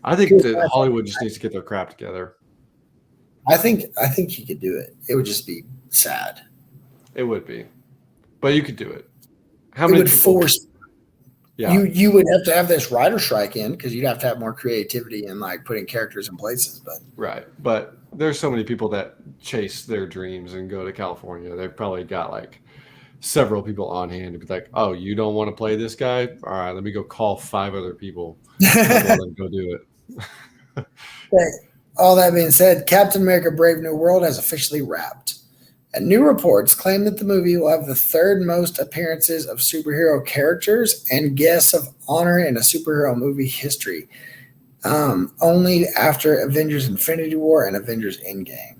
I think that Hollywood just needs to get their crap together. I think he could do it. It would just be sad. It would be. But you could do it. How It many would people? force Yeah. you would have to have this writer strike in because you'd have to have more creativity and like putting characters in places. But Right. But there's so many people that chase their dreams and go to California. They've probably got like several people on hand to be like, oh, you don't want to play this guy? All right, let me go call 5 other people and let them go do it. okay. All that being said, Captain America: Brave New World has officially wrapped. And new reports claim that the movie will have the third most appearances of superhero characters and guests of honor in a superhero movie history, only after Avengers: Infinity War and Avengers: Endgame.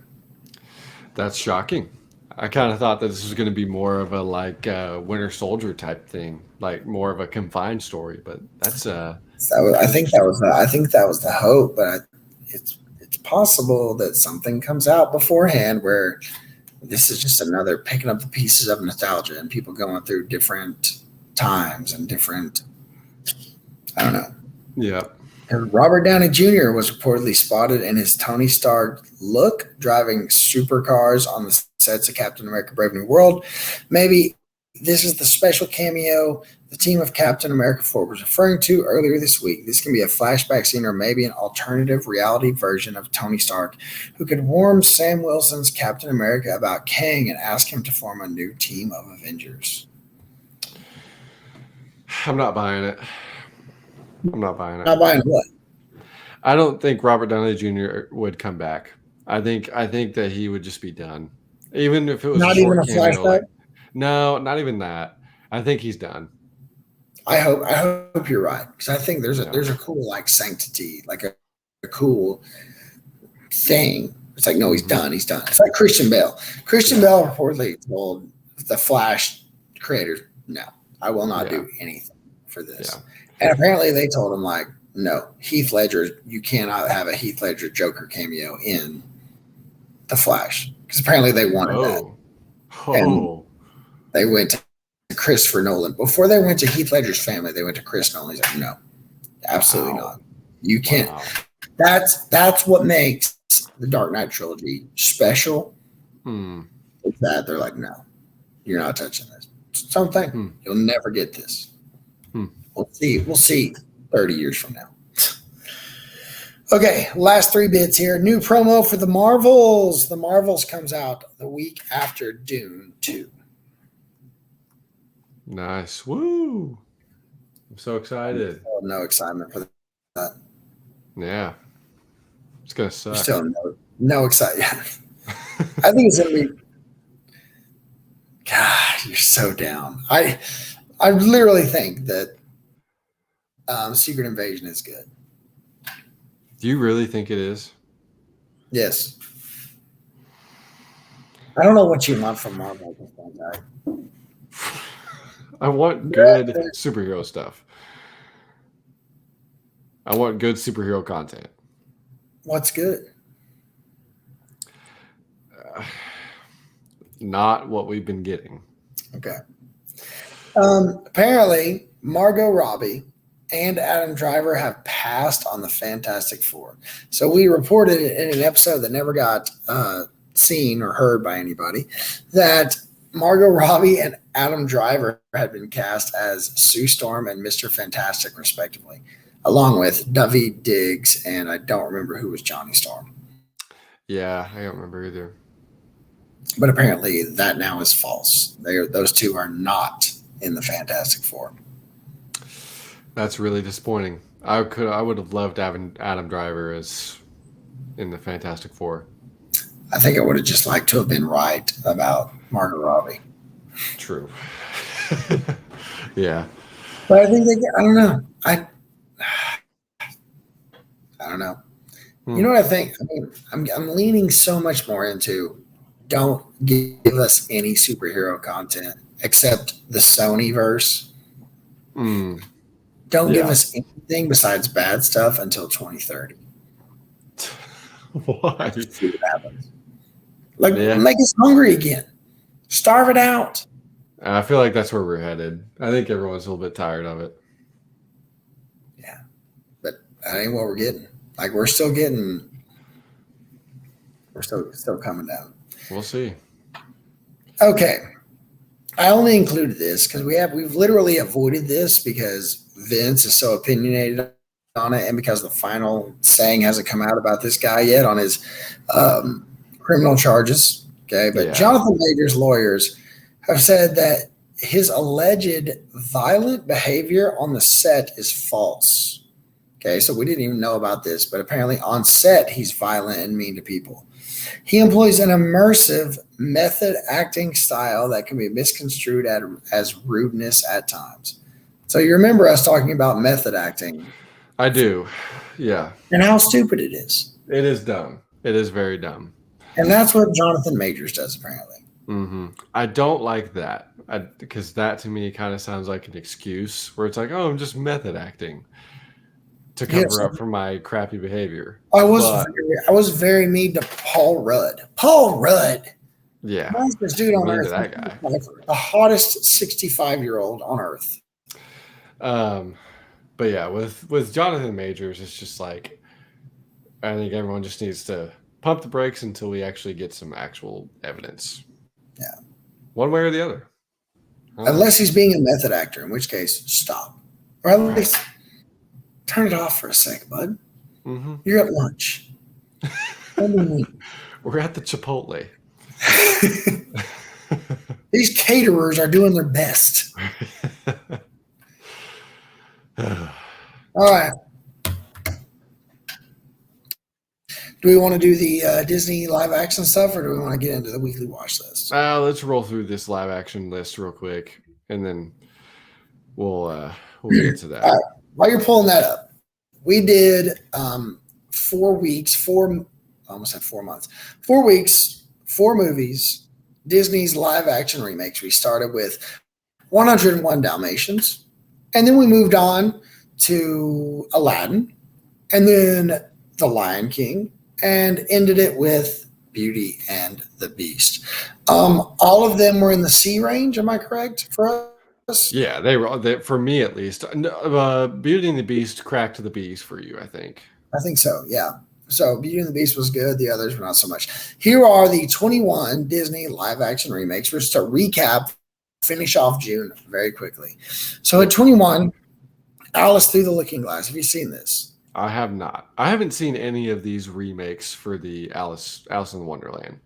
That's shocking. I kind of thought that this was going to be more of a like Winter Soldier type thing, like more of a confined story. But that's I think that was the hope, but it's possible that something comes out beforehand where this is just another picking up the pieces of nostalgia and people going through different times and different. I don't know. yeah. Robert Downey Jr. was reportedly spotted in his Tony Stark look, driving supercars on the sets of Captain America: Brave New World. Maybe this is the special cameo the team of Captain America 4 was referring to earlier this week. This can be a flashback scene or maybe an alternative reality version of Tony Stark, who could warn Sam Wilson's Captain America about Kang and ask him to form a new team of Avengers. I'm not buying it. I'm not buying it. Not buying what? I don't think Robert Downey Jr. would come back. I think that he would just be done. Even if it was Not a even short a cameo. flashback? No, not even that. I think he's done. I hope you're right, because I think there's Yeah. a cool like sanctity, like a cool thing. It's like, no, he's done. He's done. It's like Christian Bale. Christian Bale reportedly told the Flash creators, no, I will not do anything for this. Yeah. And apparently they told him like, no, Heath Ledger, you cannot have a Heath Ledger Joker cameo in the Flash, because apparently they wanted that. And they went to Christopher Nolan. Before they went to Heath Ledger's family, they went to Chris Nolan. He's like, no, absolutely not. You can't. Wow. That's what makes the Dark Knight trilogy special. It's that they're like, no, you're not touching this. Something you'll never get this. We'll see. We'll see 30 years from now. Okay, last 3 bits here. New promo for the Marvels. The Marvels comes out the week after Dune 2. Nice. Woo. I'm so excited. No excitement for that. Yeah. It's going to suck. Still no excitement. I think it's going to be. God, you're so down. I literally think that Secret Invasion is good. Do you really think it is? Yes. I don't know what you want from Marvel at this point, guy. I want good superhero stuff. I want good superhero content. What's good? Not what we've been getting. Okay. Apparently, Margot Robbie and Adam Driver have passed on the Fantastic Four. So we reported in an episode that never got seen or heard by anybody that Margot Robbie and Adam Driver had been cast as Sue Storm and Mr. Fantastic, respectively, along with Daveed Diggs, and I don't remember who was Johnny Storm. Yeah, I don't remember either. But apparently that now is false. Those two are not in the Fantastic Four. That's really disappointing. I would have loved having Adam Driver as in the Fantastic Four. I think I would have just liked to have been right about Margot Robbie. True. Yeah. But I think I don't know. I don't know. You know what I think? I mean, I'm leaning so much more into don't give us any superhero content except the Sony verse. Don't give us anything besides bad stuff until 2030. Why? See what happens. Like, make us hungry again. Starve it out. I feel like that's where we're headed. I think everyone's a little bit tired of it. Yeah. But that ain't what we're getting. Like, we're still coming down. We'll see. Okay. I only included this because we've literally avoided this because Vince is so opinionated on it, and because the final saying hasn't come out about this guy yet on his criminal charges. Okay, but Jonathan Majors' lawyers have said that his alleged violent behavior on the set is false. Okay, so we didn't even know about this, but apparently on set he's violent and mean to people. He employs an immersive method acting style that can be misconstrued as rudeness at times. So you remember us talking about method acting. I do. Yeah. And how stupid it is. It is dumb. It is very dumb. And that's what Jonathan Majors does, apparently. Mm-hmm. I don't like that because that to me kind of sounds like an excuse where it's like, oh, I'm just method acting to cover up for my crappy behavior. I was very mean to Paul Rudd. Paul Rudd. Yeah. Nicest dude on earth. That guy. The hottest 65-year-old on earth. But yeah, with Jonathan Majors, it's just like I think everyone just needs to pump the brakes until we actually get some actual evidence. Yeah. One way or the other. Unless he's being a method actor, in which case, stop. Or at least turn it off for a sec, bud. Mm-hmm. You're at lunch. We're at the Chipotle. These caterers are doing their best. All right. Do we want to do the Disney live action stuff, or do we want to get into the weekly watch list? Let's roll through this live action list real quick, and then we'll get into that. All right. While you're pulling that up, we did 4 weeks, I almost said 4 months, 4 weeks, 4 movies, Disney's live action remakes. We started with 101 Dalmatians, and then we moved on to Aladdin, and then The Lion King, and ended it with Beauty and the Beast. All of them were in the C range, am I correct, for us? Yeah, they were, for me at least. Beauty and the Beast cracked the beast for you, I think. I think so, yeah. So Beauty and the Beast was good. The others were not so much. Here are the 21 Disney live-action remakes. We're just to recap, finish off June very quickly. So at 21, Alice Through the Looking Glass. Have you seen this? I have not. I haven't seen any of these remakes for the Alice in Wonderland.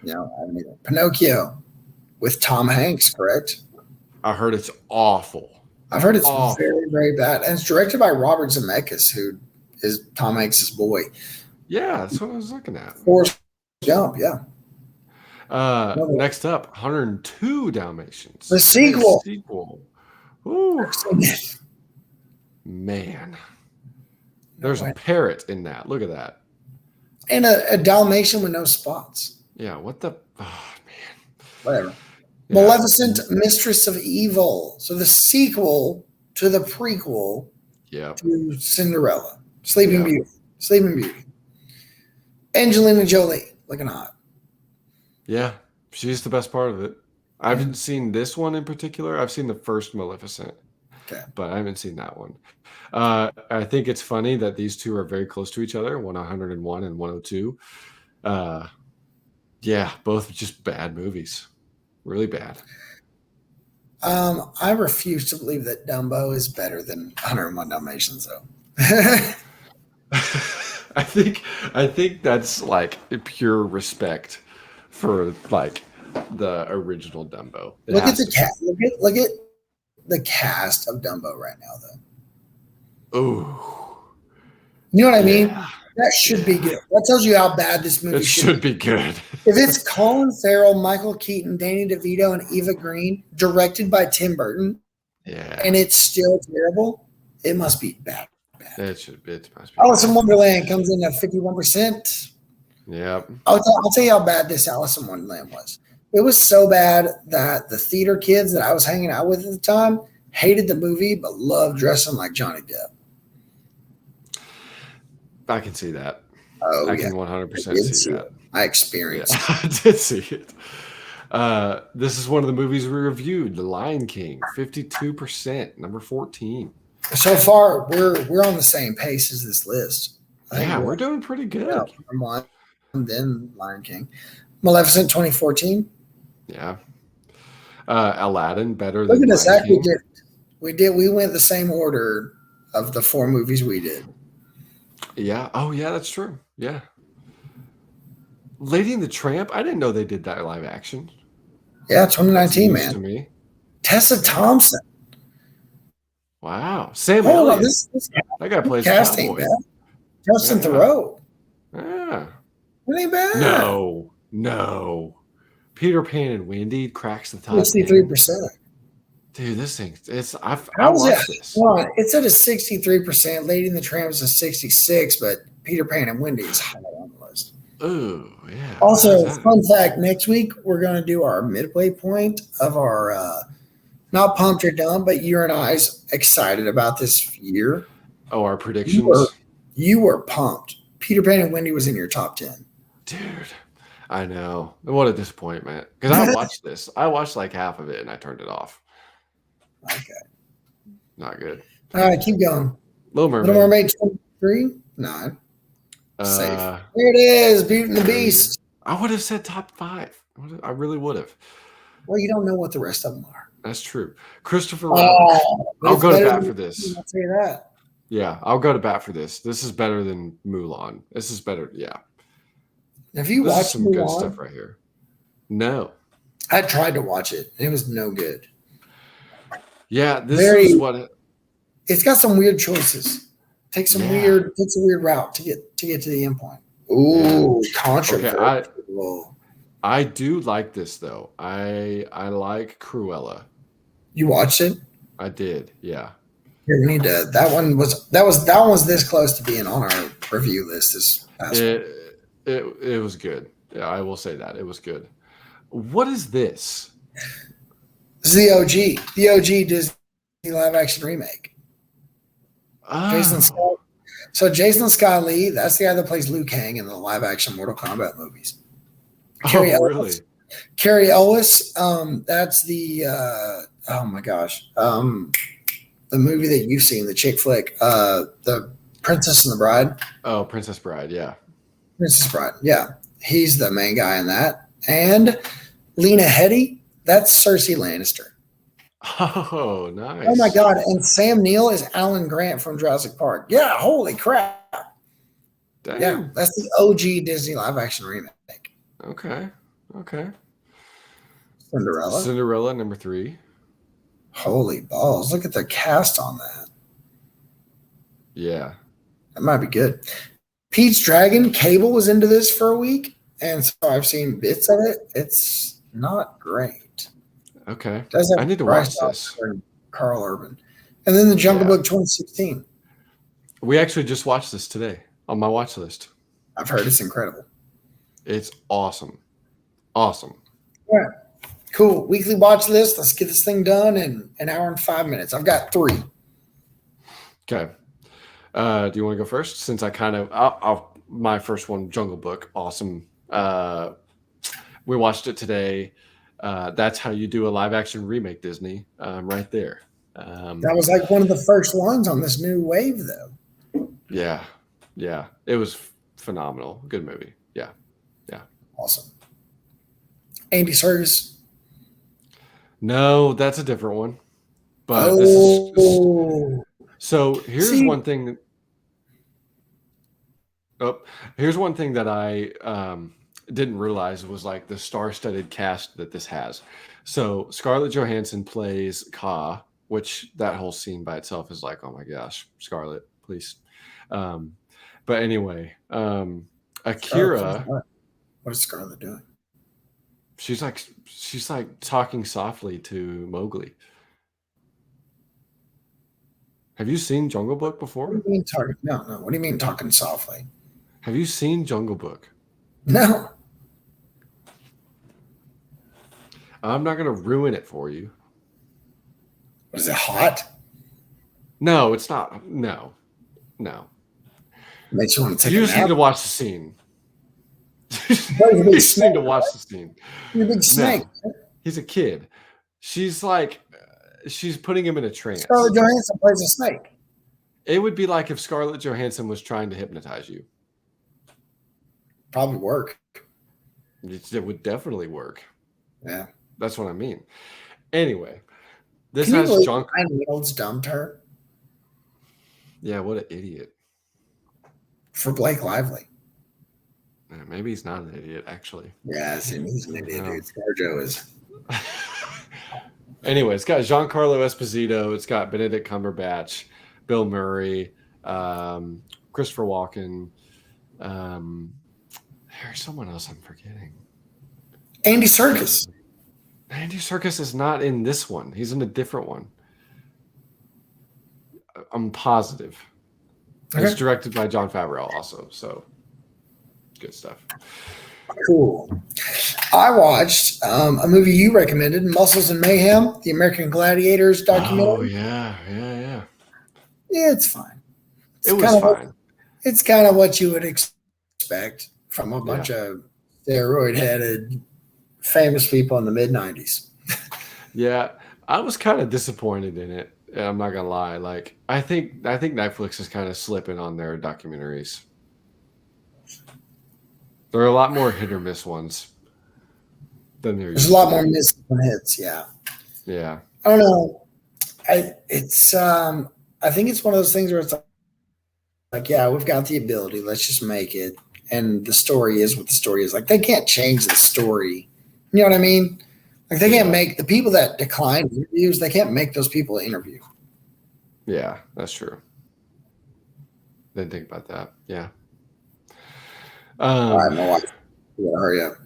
No, I haven't either. Pinocchio with Tom Hanks, correct? I heard it's awful. I've heard it's very, very bad. And it's directed by Robert Zemeckis, who is Tom Hanks' boy. Yeah, that's what I was looking at. Forrest Gump, yeah. Next up, 102 Dalmatians. The sequel. Ooh. Man. There's a parrot in that. Look at that. And a Dalmatian with no spots. Yeah, what the... Oh, man. Whatever. Yeah. Maleficent, Mistress of Evil. So the sequel to the prequel to Cinderella. Sleeping Beauty. Angelina Jolie, looking hot. Yeah, she's the best part of it. I haven't seen this one in particular. I've seen the first Maleficent. Okay. But I haven't seen that one. I think it's funny that these two are very close to each other, 101 and 102. Yeah, both just bad movies. Really bad. I refuse to believe that Dumbo is better than 101 Dalmatians, though. I think that's like pure respect for like the original Dumbo. Look at the cast. Look at the cast of Dumbo right now, though. Ooh. You know what I mean? That should be good. That tells you how bad this movie should be good. If it's Colin Farrell, Michael Keaton, Danny DeVito, and Eva Green, directed by Tim Burton, and it's still terrible, it must be bad. It must be. Alice in Wonderland comes in at 51%. Yep. I'll tell you how bad this Alice in Wonderland was. It was so bad that the theater kids that I was hanging out with at the time hated the movie but loved dressing like Johnny Depp. I can see that. I can 100% see that. I experienced it. I did see it. This is one of the movies we reviewed, The Lion King, 52%, number 14. So far, we're on the same pace as this list. Yeah, we're doing pretty good. From one, then Lion King. Maleficent 2014. Yeah. Aladdin better Look than at us, Lion Zach. King. We went the same order of the 4 movies we did. Yeah. Oh, yeah, that's true. Yeah. Lady and the Tramp. I didn't know they did that live action. Yeah, That's 2019, news man. to me. Tessa Thompson. Wow. Sam Hold on, Elliott. this That guy plays a cast ain't cowboy. bad. Justin Yeah. Theroux. Yeah. It ain't bad. No. Peter Pan and Wendy cracks the top 63%. 10. Dude, this thing, I How is watched it? this. Well, it's at a 63%. Lady and the Tramp is a 66, but Peter Pan and Wendy is high on the list. Oh, yeah. Also, fun fact, next week we're going to do our midway point of our not pumped or dumb, but you and I's excited about this year. Oh, our predictions? You were pumped. Peter Pan and Wendy was in your top 10. Dude, I know. What a disappointment. Because I watched this. I watched like half of it and I turned it off. Okay. Not good. All right, keep going. Little Mermaid. Little Mermaid 23? No. Safe. There it is. Beauty and the Beast. I would have said top 5. I really would have. Well, you don't know what the rest of them are. That's true. Christopher Robin. I'll go to bat for this. I'll say that. Yeah, I'll go to bat for this. This is better than Mulan. This is better. Yeah. Have you watched some Mulan? Good stuff right here? No. I tried to watch it. It was no good. Yeah, this is what it's got some weird choices. Takes a weird route to get to the end point. Ooh, controversial. Okay, I do like this though. I like Cruella. You watched it? I did, yeah. Here, we need to. That one was this close to being on our review list. This past it was good. Yeah, I will say that it was good. What is this? This is the OG Disney Live Action Remake. Oh. Jason Scott. So Jason Scott Lee, that's the guy that plays Liu Kang in the live action Mortal Kombat movies. Carrie Ellis. Carrie Ellis, that's the oh my gosh. The movie that you've seen, the chick flick, the Princess and the Bride. Oh, Princess Bride, yeah. Princess Bride, yeah. He's the main guy in that. And Lena Headey, that's Cersei Lannister. Oh, nice. Oh my God. And Sam Neill is Alan Grant from Jurassic Park. Yeah, holy crap. Damn. Yeah, that's the OG Disney live action remake. Okay. Cinderella, number 3. Holy balls. Look at the cast on that. Yeah. That might be good. Pete's Dragon, Cable was into this for a week. And so I've seen bits of it. It's not great. Okay. I need to watch this. Carl Urban. And then the Jungle Book 2016. We actually just watched this today on my watch list. I've heard it's incredible. It's awesome. All right. Cool. Weekly watch list. Let's get this thing done in an hour and 5 minutes. I've got 3. Okay. Do you want to go first? Since I kind of, my first one, Jungle Book. Awesome. We watched it today. That's how you do a live action remake, Disney, right there. That was like one of the first ones on this new wave, though. Yeah. It was phenomenal. Good movie. Yeah. Awesome. Andy Serkis. No, that's a different one. But here's one thing. Here's one thing that I didn't realize was like the star-studded cast that this has. So Scarlett Johansson plays Ka, which that whole scene by itself is like, oh my gosh, Scarlett, please. But anyway, Akira. What is Scarlett doing? She's like talking softly to Mowgli. Have you seen Jungle Book before? What do you mean talking? No. What do you mean talking softly? Have you seen Jungle Book? No. I'm not going to ruin it for you. Was it hot? No, it's not. No. Makes you want to take You a just nap? need to watch the scene. You just need to watch the scene. You're a big snake. No, he's a kid. She's putting him in a trance. Scarlett Johansson plays a snake. It would be like if Scarlett Johansson was trying to hypnotize you. Probably work. It would definitely work. Yeah. That's what I mean. Anyway, this Can you has believe John. Ryan Reynolds dumped her Yeah, what an idiot. for Blake Lively? Maybe he's not an idiot, actually. Yes, and he's an idiot, dude. ScarJo is. Anyway, it's got Giancarlo Esposito. It's got Benedict Cumberbatch, Bill Murray, Christopher Walken. There's someone else I'm forgetting. Andy Serkis. Andy Serkis is not in this one. He's in a different one. I'm positive. Okay. It's directed by Jon Favreau also, so good stuff. Cool. I watched a movie you recommended, Muscles and Mayhem, the American Gladiators documentary. Oh, yeah. Yeah, it's fine. It was fine. It's kind of what you would expect from a bunch of steroid-headed famous people in the mid-90s. Yeah, I was kind of disappointed in it. I'm not gonna lie. Like, I think Netflix is kind of slipping on their documentaries. There are a lot more hit or miss ones than there's a lot more misses than hits. Yeah. Yeah. I don't know. I think it's one of those things where it's like, yeah, we've got the ability. Let's just make it. And the story is what the story is. Like, they can't change the story. You know what I mean? Like, they can't make the people that decline interviews, they can't make those people interview. Yeah, that's true. Didn't think about that. Yeah. All right, my wife. Yeah, hurry up.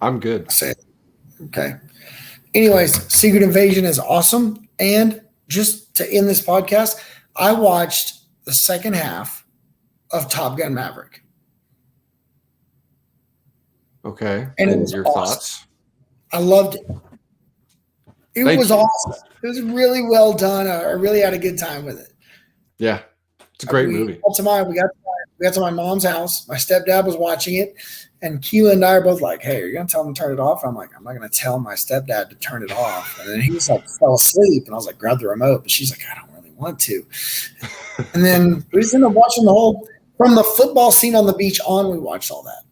I'm good. Say it. Okay. Anyways, Secret Invasion is awesome. And just to end this podcast, I watched the second half of Top Gun Maverick. Okay. And your thoughts? I loved it. It was awesome. It was really well done. I really had a good time with it. Yeah. It's a great movie. We got to my mom's house. My stepdad was watching it. And Keela and I are both like, hey, are you going to tell him to turn it off? I'm like, I'm not going to tell my stepdad to turn it off. And then he was like, fell asleep. And I was like, grab the remote. But she's like, I don't really want to. And then we just ended up watching the whole, from the football scene on the beach on, we watched all that.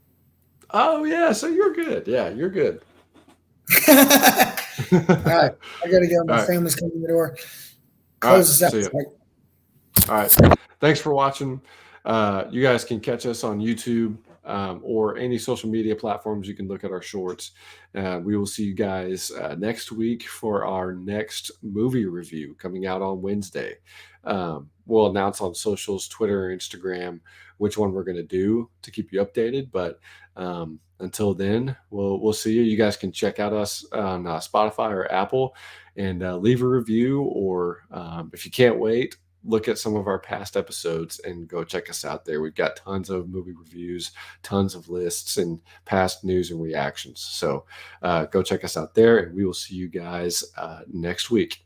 Oh, yeah. So you're good. Yeah, you're good. All right. I got to go. My family's coming to the door. Close this out. All right. Thanks for watching. You guys can catch us on YouTube or any social media platforms. You can look at our shorts. We will see you guys next week for our next movie review coming out on Wednesday. We'll announce on socials, Twitter, Instagram, which one we're going to do to keep you updated. But until then, we'll see you. You guys can check out us on Spotify or Apple and leave a review. Or if you can't wait, look at some of our past episodes and go check us out there. We've got tons of movie reviews, tons of lists, and past news and reactions. So go check us out there, and we will see you guys next week.